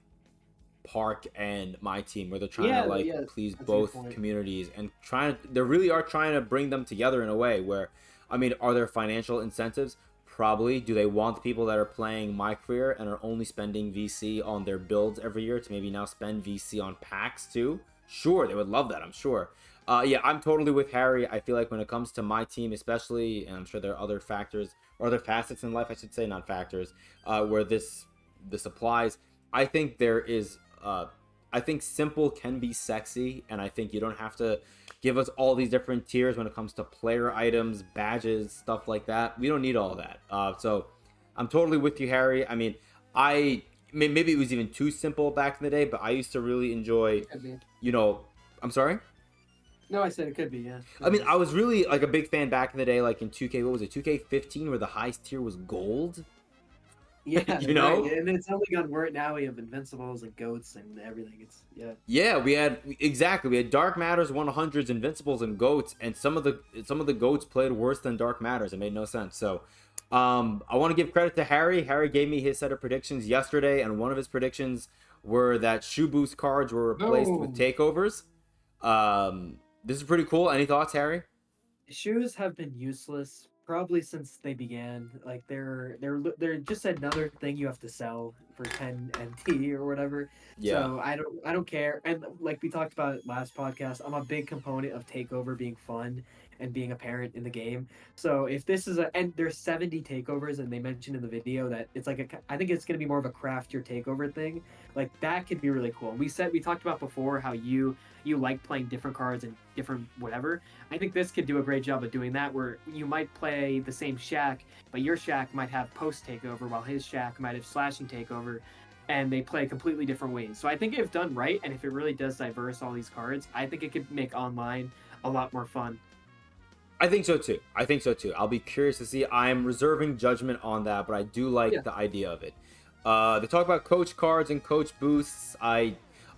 Park and my team, where they're trying to please both communities and they really are trying to bring them together in a way where, I mean, are there financial incentives? Probably. Do they want people that are playing My Career and are only spending VC on their builds every year to maybe now spend VC on packs too? Sure, they would love that, I'm sure. Yeah, I'm totally with Harry. I feel like when it comes to my team, especially, and I'm sure there are other factors or other facets in life, I should say, not factors, where this applies. I think there is. I think simple can be sexy, and I think you don't have to give us all these different tiers when it comes to player items, badges, stuff like that. We don't need all that. So I'm totally with you, Harry. I mean, maybe it was even too simple back in the day, but I used to really enjoy. Could be. You know, I'm sorry. No, I said it could be. Yeah. I mean, I was really like a big fan back in the day, like in 2K. What was it? 2K15, where the highest tier was gold. Yeah, You know? right. And it's only gone word now. We have Invincibles and Goats and everything. It's Yeah, we had exactly. We had Dark Matters 100s, Invincibles, and Goats, and some of the Goats played worse than Dark Matters. It made no sense. So, I want to give credit to Harry. Harry gave me his set of predictions yesterday, and one of his predictions were that Shoe Boost cards were replaced with Boom. takeovers. This is pretty cool. Any thoughts, Harry? Shoes have been useless probably since they began. Like they're just another thing you have to sell for 10 NT or whatever. Yeah. So I don't care. And like we talked about last podcast, I'm a big component of takeover being fun and being apparent in the game. So if this is and there's 70 takeovers and they mentioned in the video that it's like I think it's gonna be more of a craft your takeover thing. Like that could be really cool. We talked about before how you like playing different cards and different whatever. I think this could do a great job of doing that, where you might play the same Shack, but your Shack might have post takeover, while his Shack might have slashing takeover, and they play completely different ways. So I think if done right, and if it really does diverse all these cards, I think it could make online a lot more fun. I think so too. I think so too. I'll be curious to see. I'm reserving judgment on that, but I do like Yeah. the idea of it. They talk about coach cards and coach boosts.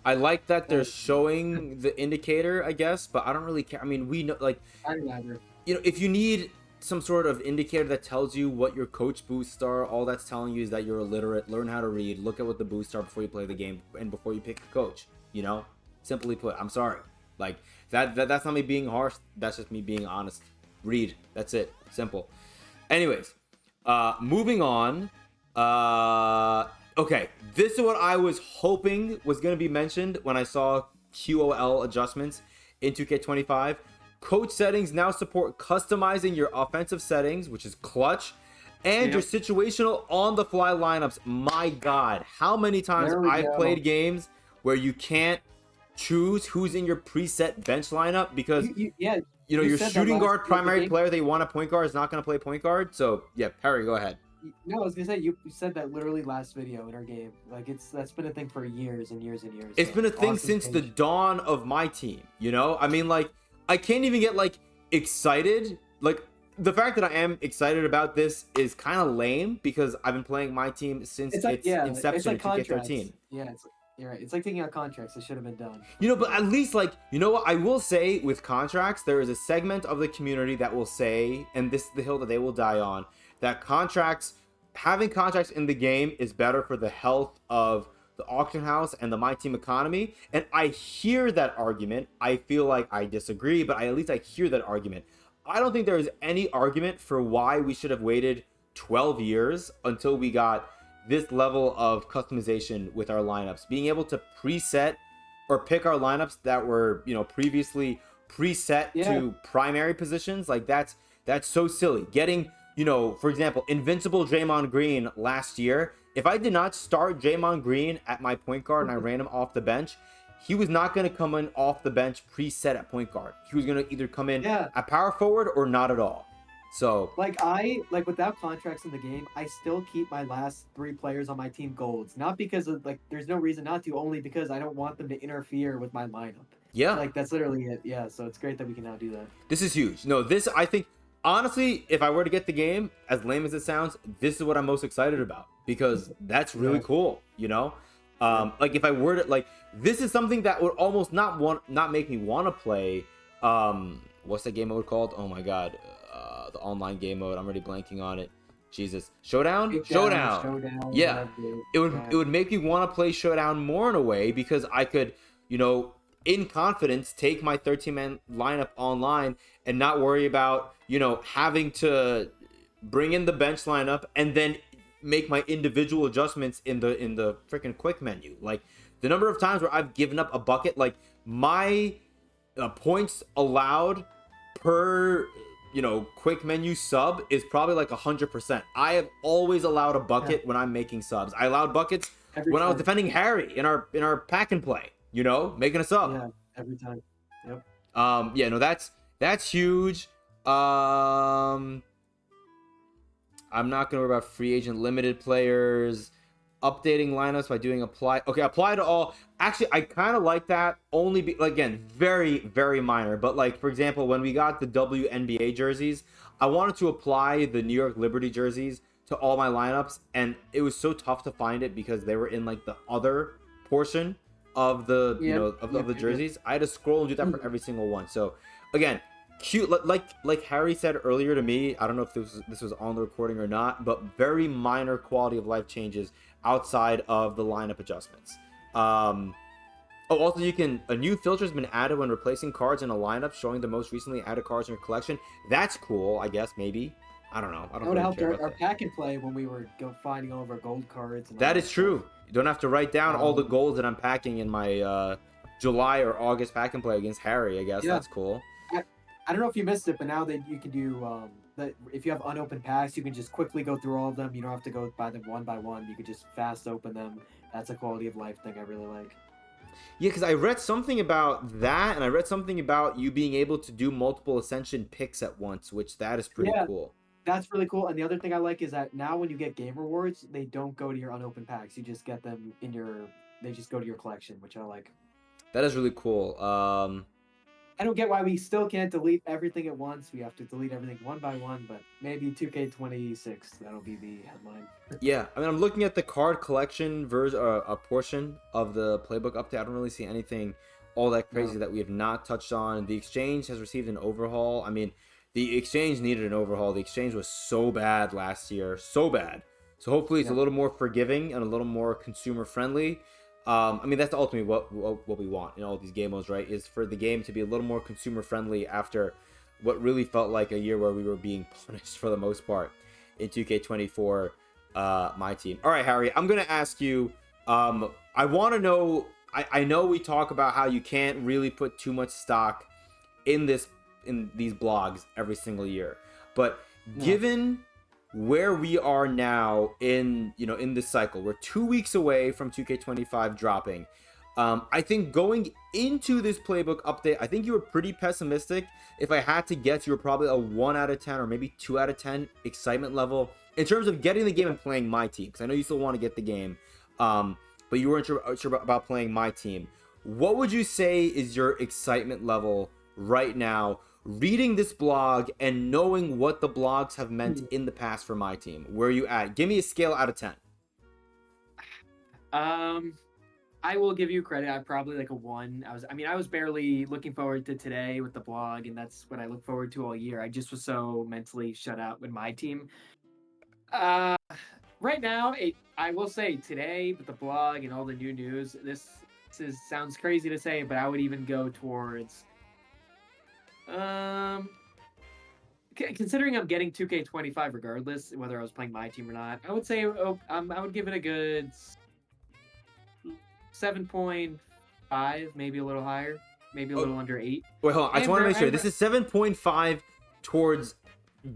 I like that they're showing the indicator, I guess, but I don't really care. I mean, we know, like, I don't either. if you need some sort of indicator that tells you what your coach boosts are, all that's telling you is that you're illiterate. Learn how to read. Look at what the boosts are before you play the game and before you pick a coach. Simply put. I'm sorry. Like that's not me being harsh. That's just me being honest. Read. That's it. Simple. Anyways, moving on. Okay, this is what I was hoping was going to be mentioned when I saw QOL adjustments in 2K25. Coach settings now support customizing your offensive settings, which is clutch, and your situational on-the-fly lineups. My God, how many times There we I've go. played games where you can't choose who's in your preset bench lineup because Yeah, your said that shooting last guard week, primary I think. player they want a point guard is not going to play point guard. So yeah, Perry, go ahead. No, I was gonna say you said that literally last video in our game. Like that's been a thing for years and years and years. It's So, been a thing awesome since the change. dawn of my team. I mean, like, I can't even get like excited. Like, the fact that I am excited about this is kind of lame because I've been playing my team since It's like its yeah, inception it's like in contracts. 2K13. Yeah, you're right. It's like taking out contracts that should have been done. But at least, like, what I will say with contracts, there is a segment of the community that will say, and this is the hill that they will die on, that having contracts in the game is better for the health of the auction house and the my team economy. And I hear that argument. I feel like I disagree, but at least I hear that argument. I don't think there is any argument for why we should have waited 12 years until we got this level of customization with our lineups. Being able to preset or pick our lineups that were, previously preset to primary positions, like that's so silly. Getting, for example, Invincible Draymond Green last year, if I did not start Draymond Green at my point guard and I ran him off the bench, he was not going to come in off the bench preset at point guard. He was going to either come in at power forward or not at all. So Like without contracts in the game, I still keep my last 3 players on my team golds. Not because of there's no reason not to, only because I don't want them to interfere with my lineup. yeah, Like that's literally it. Yeah, so it's great that we can now do that. this is huge. No, this, I think, honestly, if I were to get the game, as lame as it sounds, this is what I'm most excited about because that's really cool. Like if I were to this is something that would almost not make me want to play. What's that game mode called? Oh my God, the online game mode. I'm already blanking on it. Jesus, Showdown. Showdown. Yeah, it would make me want to play Showdown more in a way because I could, in confidence, take my 13-man lineup online and not worry about, having to bring in the bench lineup and then make my individual adjustments in the freaking quick menu. Like the number of times where I've given up a bucket, like my points allowed per quick menu sub is probably like 100%. I have always allowed a bucket when I'm making subs. I allowed buckets Every when I was time. defending Harry in our pack and play, making a sub. Yeah, every time. Yep. Yeah, no, that's huge. I'm not gonna worry about free agent limited players. Updating lineups by doing apply. Okay, apply to all. Actually, I kind of like that. Only again, very very minor. But like for example, when we got the WNBA jerseys, I wanted to apply the New York Liberty jerseys to all my lineups, and it was so tough to find it because they were in like the other portion of the of the jerseys. I had to scroll and do that for every single one. So again, cute, like Harry said earlier to me. I don't know if this was on the recording or not, but very minor quality of life changes outside of the lineup adjustments. Also, a new filter has been added when replacing cards in a lineup, showing the most recently added cards in your collection. That's cool, I guess. Maybe, I don't know. I don't That would really help care about our that. pack and play when we were finding all of our gold cards. And all That that is true. You don't have to write down all the Um, goals that I'm packing in my July or August pack and play against Harry. I guess Yeah. that's cool. I don't know if you missed it, but now that you can do that, if you have unopened packs, you can just quickly go through all of them. You don't have to go by them one by one. You could just fast open them. That's a quality of life thing I really like. Yeah, because I read something about that, and I read something about you being able to do multiple Ascension picks at once, which that is pretty Yeah, cool. that's really cool. And the other thing I like is that now when you get game rewards, they don't go to your unopened packs. You just get them in your. They just go to your collection, which I like. That is really cool. I don't get why we still can't delete everything at once. We have to delete everything one by one, but maybe 2K26, that'll be the headline. Yeah, I mean, I'm looking at the card collection version, a portion of the playbook update. I don't really see anything all that crazy that we have not touched on. The exchange has received an overhaul. I mean, the exchange needed an overhaul. The exchange was so bad last year, so bad. So hopefully it's a little more forgiving and a little more consumer friendly. I mean, that's ultimately what we want in all these game modes, right? Is for the game to be a little more consumer friendly after what really felt like a year where we were being punished for the most part in 2K24 MyTeam. All right, Harry, I'm gonna ask you. I want to know. I know we talk about how you can't really put too much stock in these blogs every single year, but given where we are now in this cycle, we're 2 weeks away from 2K25 dropping. I think going into this playbook update, I think you were pretty pessimistic. If I had to guess, you were probably a 1 out of 10 or maybe 2 out of 10 excitement level in terms of getting the game and playing my team, because I know you still want to get the game, but you weren't sure about playing my team. What would you say is your excitement level right now, reading this blog and knowing what the blogs have meant in the past for my team? Where are you at? Give me a scale out of 10. I will give you credit. I'm probably like a 1. I was barely looking forward to today with the blog, and that's what I look forward to all year. I just was so mentally shut out with my team. Right now, I will say today with the blog and all the new news, this sounds crazy to say, but I would even go towards considering I'm getting 2K25 regardless, whether I was playing my team or not. I would say I would give it a good 7.5, maybe a little higher, maybe a little under 8. Wait, hold on. I just want to make sure this is 7.5 towards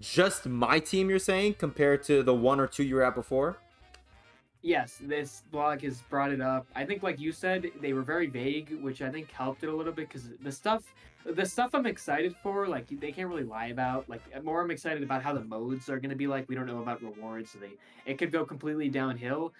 just my team, you're saying, compared to the 1 or 2 you were at before? Yes, this blog has brought it up. I think, like you said, they were very vague, which I think helped it a little bit because the stuff I'm excited for, like they can't really lie about. Like more, I'm excited about how the modes are gonna be like. We don't know about rewards, so it could go completely downhill.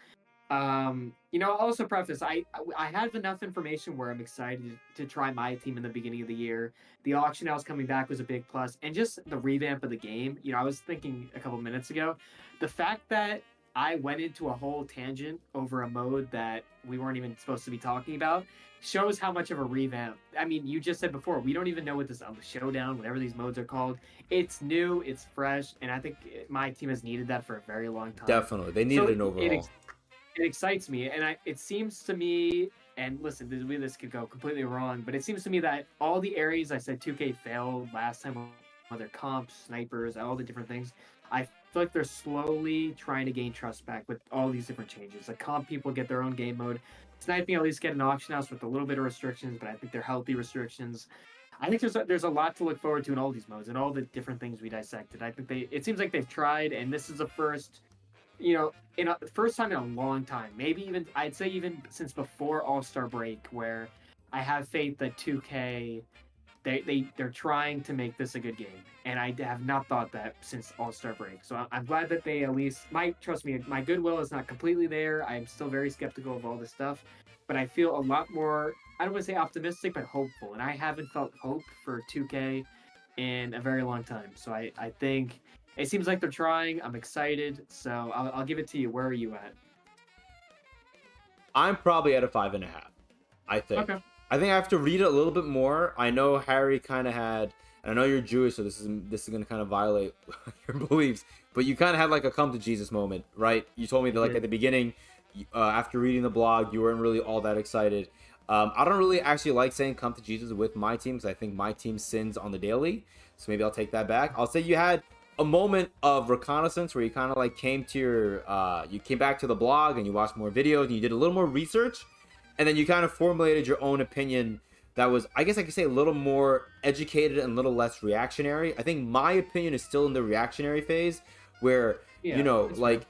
I'll also preface I have enough information where I'm excited to try my team in the beginning of the year. The auction house coming back was a big plus, and just the revamp of the game. I was thinking a couple minutes ago, the fact that I went into a whole tangent over a mode that we weren't even supposed to be talking about shows how much of a revamp. I mean, you just said before, we don't even know what this showdown, whatever these modes are called. It's new, it's fresh, and I think my team has needed that for a very long time. Definitely, they needed an overhaul. It excites me, and it seems to me, and listen, this could go completely wrong, but it seems to me that all the areas I said 2K failed last time, whether comps, snipers, all the different things, I feel like they're slowly trying to gain trust back with all these different changes. Like comp people get their own game mode. Sniping at least get an auction house with a little bit of restrictions, but I think they're healthy restrictions. I think there's a lot to look forward to in all these modes and all the different things we dissected. I think it seems like they've tried, and this is the first, in a first time in a long time, maybe even I'd say even since before All Star break, where I have faith that 2K they're trying to make this a good game, and I have not thought that since All Star break. So I'm glad that they at least might trust me. My goodwill is not completely there. I'm still very skeptical of all this stuff, but I feel a lot more. I don't want to say optimistic, but hopeful, and I haven't felt hope for 2K in a very long time. So I think it seems like they're trying. I'm excited. So I'll give it to you. Where are you at? I'm probably at a 5.5. I think. Okay. I think I have to read it a little bit more. I know Harry kind of had, and I know you're Jewish, so this is gonna kind of violate your beliefs. But you kind of had like a come to Jesus moment, right? You told me that like at the beginning, after reading the blog, you weren't really all that excited. I don't really actually like saying come to Jesus with my team because I think my team sins on the daily. So maybe I'll take that back. I'll say you had a moment of reconnaissance where you kind of like came to your, you came back to the blog and you watched more videos and you did a little more research. And then you kind of formulated your own opinion that was, I guess I could say, a little more educated and a little less reactionary. I think my opinion is still in the reactionary phase where, Yeah, like, fair.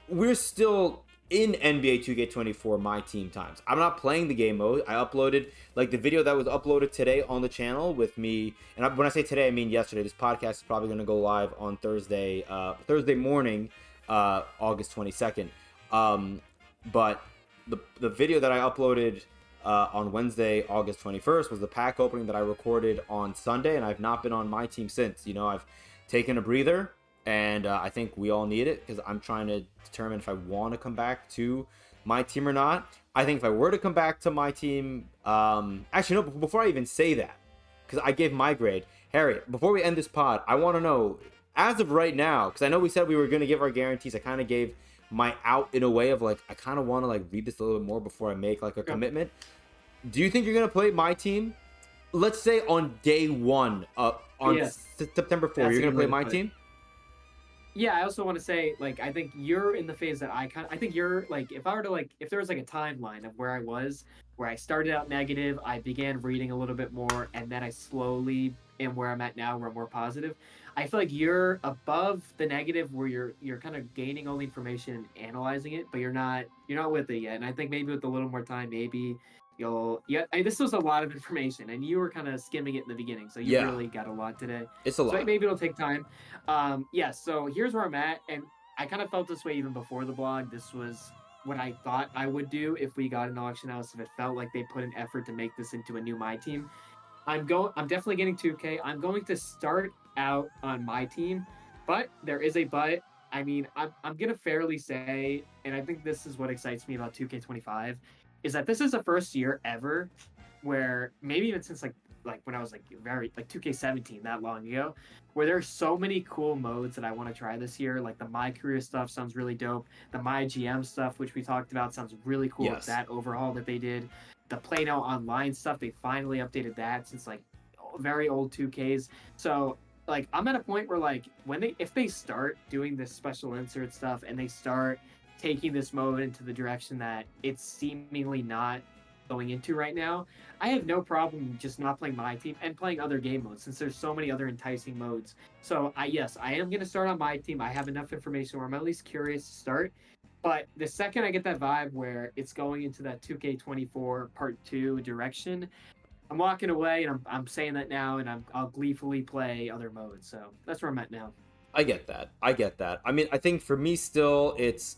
we're still in NBA 2K24 My Team times. I'm not playing the game mode. I uploaded, like, the video that was uploaded today on the channel with me. And when I say today, I mean yesterday. This podcast is probably going to go live on Thursday morning, August 22nd. But the video that I uploaded on Wednesday, August 21st, was the pack opening that I recorded on Sunday, and I've not been on my team since. I've taken a breather, and I think we all need it because I'm trying to determine if I want to come back to my team or not. I think if I were to come back to my team, actually, no, before I even say that, because I gave my grade. Harry, before we end this pod, I want to know, as of right now, because I know we said we were going to give our guarantees, I kind of gave my out in a way of like, I kind of want to like read this a little bit more before I make like a commitment. Do you think you're going to play my team? Let's say on day one, on Yes. September 4th, That's you're a going to good play way to my put it. team? Yeah, I also want to say, like, I think you're in the phase that I think you're like, if I were to like, if there was like a timeline of where I was, where I started out negative, I began reading a little bit more, and then I slowly am where I'm at now, where I'm more positive. I feel like you're above the negative, where you're kind of gaining all the information and analyzing it, but you're not with it yet. And I think maybe with a little more time, maybe this was a lot of information, and you were kind of skimming it in the beginning, so you Yeah, really got a lot today. it's a So lot. maybe it'll take time. Yeah, so here's where I'm at, and I kind of felt this way even before the blog. This was what I thought I would do if we got an auction house, if it felt like they put an effort to make this into a new My Team. I'm definitely getting 2K. I'm going to start out on my team, but there is a but. I mean, I'm gonna fairly say, and I think this is what excites me about 2K25, is that this is the first year ever where maybe even since like when I was like very like 2K17 that long ago, where there's so many cool modes that I want to try this year. Like the My Career stuff sounds really dope. The My GM stuff, which we talked about, sounds really cool. Yes. That overhaul that they did, the Play Now Online stuff, they finally updated that since like very old 2Ks. So like I'm at a point where like if they start doing this special insert stuff and they start taking this mode into the direction that it's seemingly not going into right now, I have no problem just not playing my team and playing other game modes since there's so many other enticing modes. So I am gonna start on my team. I have enough information where I'm at least curious to start. But the second I get that vibe where it's going into that 2K24 Part 2 direction, I'm walking away, and I'm saying that now, and I'll gleefully play other modes. So that's where I'm at now. I get that. I mean, I think for me still, it's,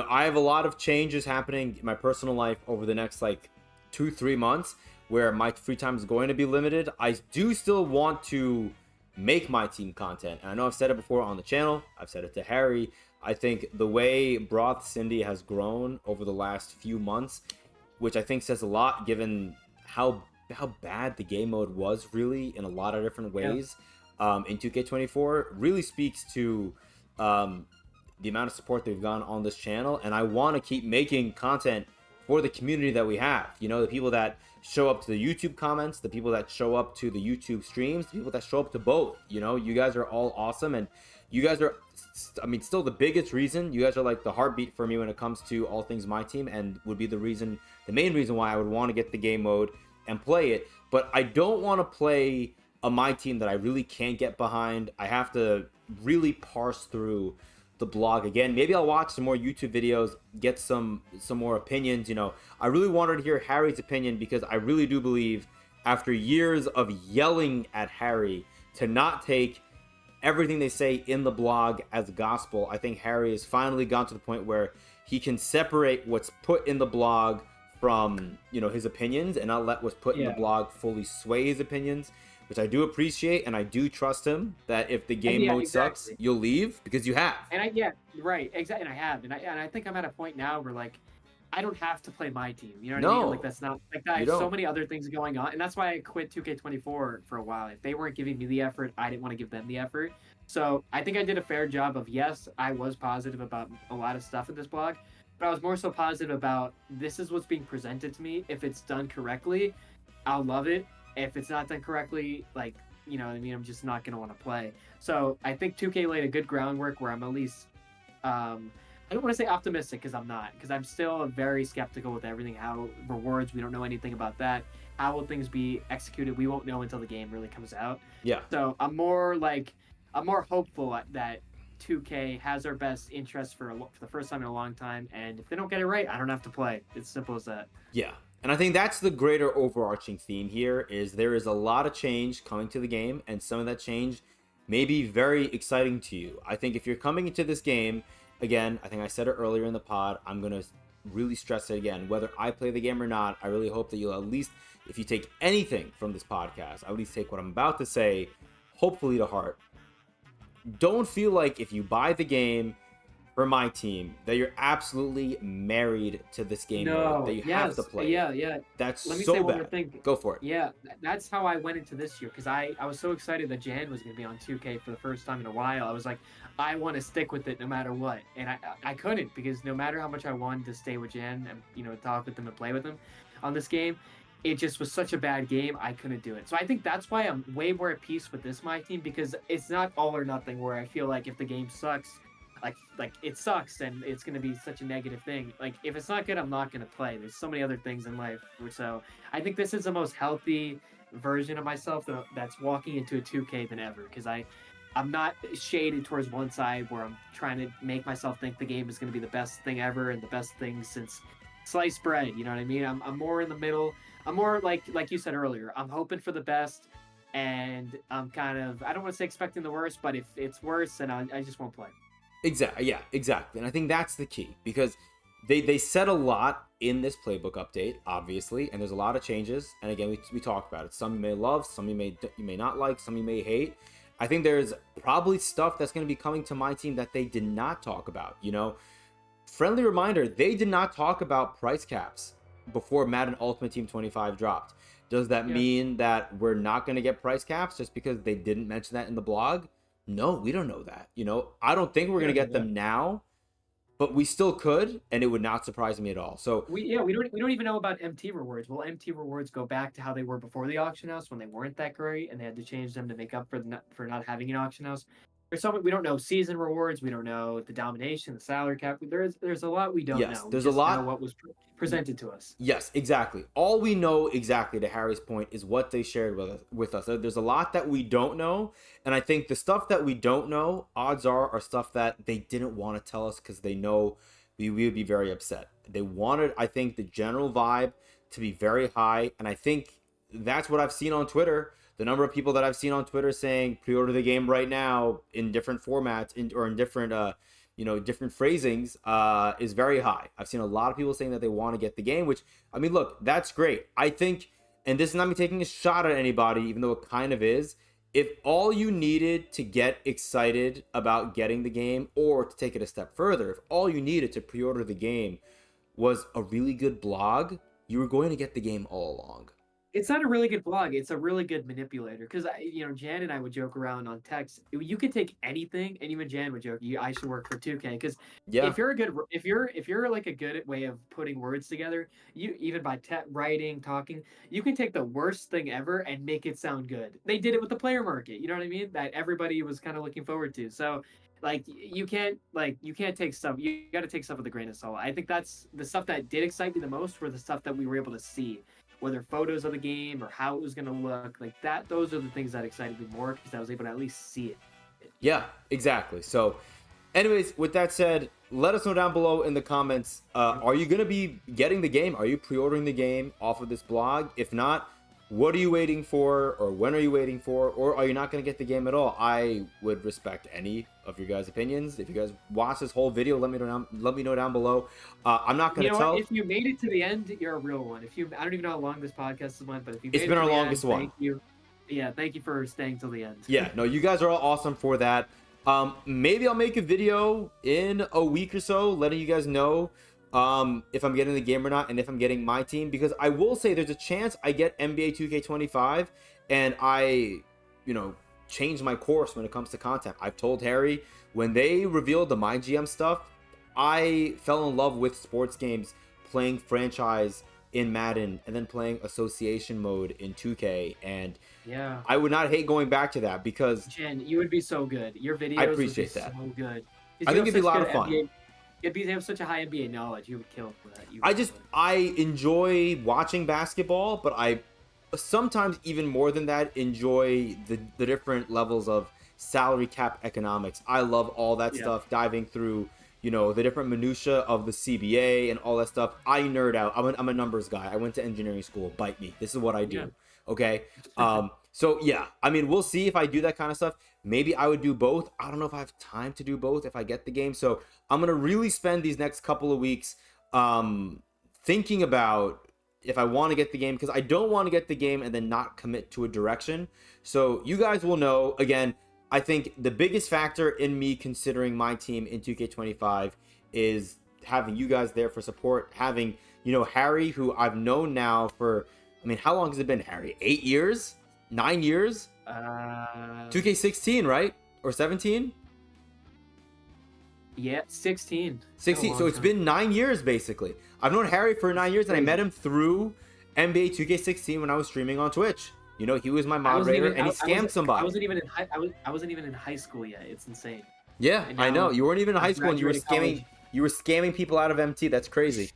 I have a lot of changes happening in my personal life over the next like 2-3 months where my free time is going to be limited. I do still want to make my team content. And I know I've said it before on the channel. I've said it to Harry. I think the way Broth Cindy has grown over the last few months, which I think says a lot given how bad the game mode was really in a lot of different ways. In 2K24 really speaks to the amount of support they've gotten on this channel, and I want to keep making content for the community that we have. The people that show up to the YouTube comments, the people that show up to the YouTube streams, the people that show up to both. You guys are all awesome, and you guys are, I mean, still the biggest reason. You guys are like the heartbeat for me when it comes to all things My Team, and would be the main reason why I would want to get the game mode and play it. but I don't want to play a my team that I really can't get behind. I have to really parse through the blog again. Maybe I'll watch some more YouTube videos, get some more opinions. You know, I really wanted to hear Harry's opinion because I really do believe, after years of yelling at Harry to not take everything they say in the blog as gospel, I think Harry has finally gone to the point where he can separate what's put in the blog from, you know, his opinions, and not let what's put in the Yeah. blog fully sway his opinions, which I do appreciate, and I do trust him that if the game Yeah, mode sucks, exactly. you'll leave, because you have. And yeah, right, exactly. And I have, and I think I'm at a point now where like I don't have to play my team. You know what I mean? Like No, that's not like I you have so don't. many other things going on, and that's why I quit 2K24 for a while. If they weren't giving me the effort, I didn't want to give them the effort. So I think I did a fair job of, yes, I was positive about a lot of stuff in this blog, but I was more so positive about this is what's being presented to me. If it's done correctly, I'll love it. If it's not done correctly, like, you know what I mean, I'm just not gonna want to play. So I think 2K laid a good groundwork where I'm at least I don't want to say optimistic because I'm not, because I'm still very skeptical with everything. How rewards, we don't know anything about that. How will things be executed? We won't know until the game really comes out. Yeah. So I'm more hopeful that 2K has our best interest for the first time in a long time, and if they don't get it right, I don't have to play. It's simple as that. Yeah. And I think that's the greater overarching theme here, is there is a lot of change coming to the game, and some of that change may be very exciting to you. I think if you're coming into this game, again, I think I said it earlier in the pod, I'm going to really stress it again. Whether I play the game or not, I really hope that you'll at least, if you take anything from this podcast, at least take what I'm about to say, hopefully to heart. Don't feel like if you buy the game for my team that you're absolutely married to this game mode, that No, you have to yes, play it. yeah. That's Let me say so one more bad. thing. Go for it. Yeah, that's how I went into this year because I was so excited that Jan was going to be on 2K for the first time in a while. I was like, I want to stick with it no matter what, and I couldn't because no matter how much I wanted to stay with Jan and talk with them and play with them on this game, it just was such a bad game. I couldn't do it. So I think that's why I'm way more at peace with this my team because it's not all or nothing where I feel like if the game sucks, like it sucks and it's going to be such a negative thing. Like if it's not good, I'm not going to play. There's so many other things in life. So I think this is the most healthy version of myself that's walking into a 2K than ever because I'm not shaded towards one side where I'm trying to make myself think the game is going to be the best thing ever and the best thing since sliced bread. You know what I mean? I'm more in the middle. I'm more like you said earlier. I'm hoping for the best, and I'm kind of I don't want to say expecting the worst, but if it's worse, then I just won't play. Exactly. Yeah, exactly. And I think that's the key because they said a lot in this playbook update, obviously, and there's a lot of changes. And again, we talked about it. Some you may love, some you may not like, some you may hate. I think there's probably stuff that's going to be coming to my team that they did not talk about. You know, friendly reminder, they did not talk about price caps before Madden Ultimate Team 25 dropped. Does that Yeah. mean that we're not going to get price caps just because they didn't mention that in the blog? No, we don't know that. You know, I don't think we're We going to don't know get that. them now, but we still could, and it would not surprise me at all. So, We don't even know about MT rewards. Will MT rewards go back to how they were before the auction house when they weren't that great and they had to change them to make up for not having an auction house? There's so we don't know season rewards. We don't know the domination, the salary cap. There's a lot we don't yes, know. We there's a just know lot. what was presented to us. Yes, exactly. All we know exactly, to Harry's point, is what they shared with us. There's a lot that we don't know, and I think the stuff that we don't know, odds are stuff that they didn't want to tell us because they know we would be very upset. They wanted, I think, the general vibe to be very high, and I think that's what I've seen on Twitter. The number of people that I've seen on Twitter saying pre-order the game right now in different formats, or in different different phrasings, is very high. I've seen a lot of people saying that they want to get the game, which, I mean, look, that's great. I think, and this is not me taking a shot at anybody, even though it kind of is, if all you needed to get excited about getting the game, or to take it a step further, if all you needed to pre-order the game was a really good blog, you were going to get the game all along. It's not a really good blog. It's a really good manipulator because Jan and I would joke around on text. You could take anything, and even Jan would joke, I should work for 2K." Because Yeah. if you're like a good way of putting words together, you even by writing, talking, you can take the worst thing ever and make it sound good. They did it with the player market. You know what I mean? That everybody was kind of looking forward to. So like you can't take stuff. You got to take stuff with a grain of salt. I think that's the stuff that did excite me the most were the stuff that we were able to see whether photos of the game or how it was going to look, like that. Those are the things that excited me more because I was able to at least see it. Yeah, exactly. So, anyways, with that said, let us know down below in the comments. Are you going to be getting the game? Are you pre-ordering the game off of this blog? If not, what are you waiting for? Or when are you waiting for? Or are you not going to get the game at all? I would respect any of your guys' opinions. If you guys watch this whole video, let me know down below. I'm not going You to know tell. what? If you made it to the end, you're a real one. I don't even know how long this podcast has went, but if you made It's it been to our the longest end, one. thank you. Yeah, thank you for staying till the end. Yeah, no, you guys are all awesome for that. Maybe I'll make a video in a week or so letting you guys know if I'm getting the game or not, and if I'm getting my team, because I will say there's a chance I get NBA 2K25 and I, change my course when it comes to content. I've told Harry when they revealed the My GM stuff, I fell in love with sports games, playing franchise in Madden and then playing association mode in 2K, and Yeah. I would not hate going back to that because Jen, you would be so good. Your videos I would be appreciate that. so good. I think it'd be a lot of fun. You have such a high NBA knowledge. You would kill for that. I enjoy watching basketball, but I sometimes even more than that enjoy the different levels of salary cap economics. I love all that stuff, diving through the different minutia of the CBA and all that stuff. I nerd out. I'm a numbers guy. I went to engineering school. Bite me. This is what I do. Yeah. Okay. So yeah, I mean, we'll see if I do that kind of stuff. Maybe I would do both. I don't know if I have time to do both if I get the game. So I'm gonna really spend these next couple of weeks thinking about if I want to get the game, because I don't want to get the game and then not commit to a direction. So you guys will know. Again, I think the biggest factor in me considering my team in 2K25 is having you guys there for support, having Harry, who I've known now for, I mean, how long has it been, Harry? 8 years? 9 years? 2K16, right? Or 17? Yeah, 16. 16. So it's been 9 years, basically. I've known Harry for 9 years, and I met him through NBA 2K16 when I was streaming on Twitch. He was my moderator, and he scammed somebody. I wasn't even in high school yet. It's insane. Yeah, I know. You weren't even in high school, and you were scamming. College. You were scamming people out of MT. That's crazy.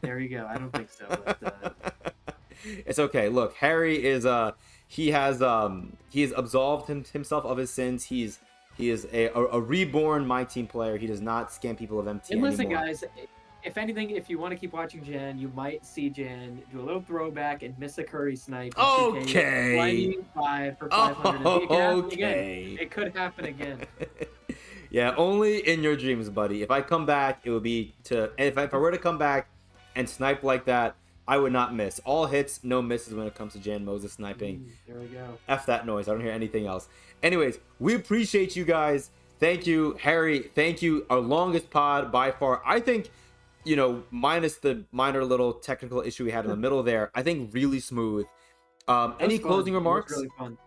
There you go. I don't think so. But, it's okay. Look, Harry is he has absolved himself of his sins. He is a reborn My Team player. He does not scam people of MT and listen, anymore. guys, if anything, if you want to keep watching Jan, you might see Jan do a little throwback and miss a Curry snipe. Okay. 25 for 500. Okay. It could happen again. Yeah, only in your dreams, buddy. If I come back, it would be if I were to come back and snipe like that, I would not miss. All hits, no misses when it comes to Jan Moses sniping. There we go. F that noise. I don't hear anything else. Anyways, we appreciate you guys. Thank you, Harry. Thank you. Our longest pod by far. I think, minus the minor little technical issue we had in the middle there, I think really smooth. Any closing remarks? It was really fun.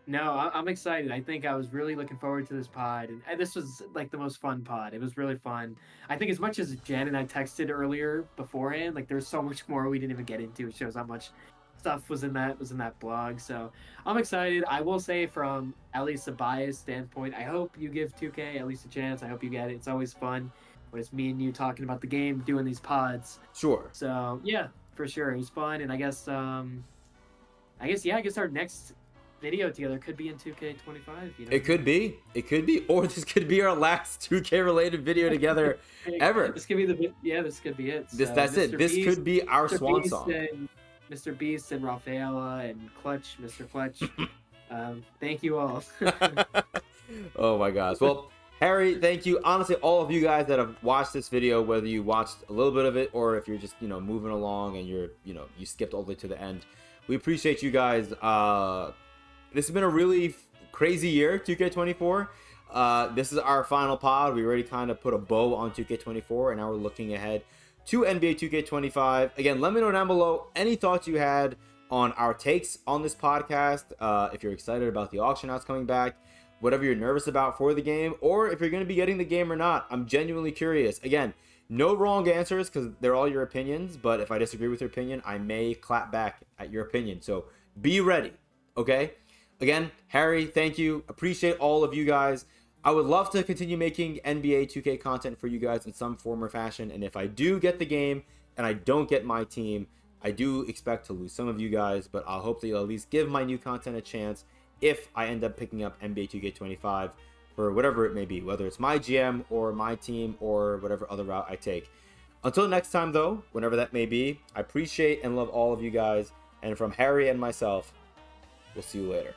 No, I'm excited. I think I was really looking forward to this pod, and this was like the most fun pod. It was really fun. I think as much as Jan and I texted earlier beforehand, like there's so much more we didn't even get into. It shows how much stuff was in that blog. So I'm excited. I will say, from at least a bias standpoint, I hope you give 2K at least a chance. I hope you get it. It's always fun when it's me and you talking about the game, doing these pods. Sure. So yeah, for sure, it was fun, and I guess our next video together could be in 2K25. It could be, or this could be our last 2K related video together ever. This could be this could be it. That's it. This could be our swan song. Mr. Beast and Rafaela and Clutch, Mr. Clutch. Thank you all. Oh my gosh. Well, Harry, thank you. Honestly, all of you guys that have watched this video, whether you watched a little bit of it or if you're just moving along and you skipped all the way to the end, we appreciate you guys. This has been a really crazy year, 2K24. This is our final pod. We already kind of put a bow on 2K24, and now we're looking ahead to NBA 2K25. Again, let me know down below any thoughts you had on our takes on this podcast. If you're excited about the auction house coming back, whatever you're nervous about for the game, or if you're going to be getting the game or not. I'm genuinely curious. Again, no wrong answers because they're all your opinions, but if I disagree with your opinion, I may clap back at your opinion. So be ready, okay? Again, Harry, thank you. Appreciate all of you guys. I would love to continue making NBA 2K content for you guys in some form or fashion. And if I do get the game and I don't get my team, I do expect to lose some of you guys, but I hope that you'll at least give my new content a chance if I end up picking up NBA 2K25 for whatever it may be, whether it's my GM or my team or whatever other route I take. Until next time, though, whenever that may be, I appreciate and love all of you guys. And from Harry and myself, we'll see you later.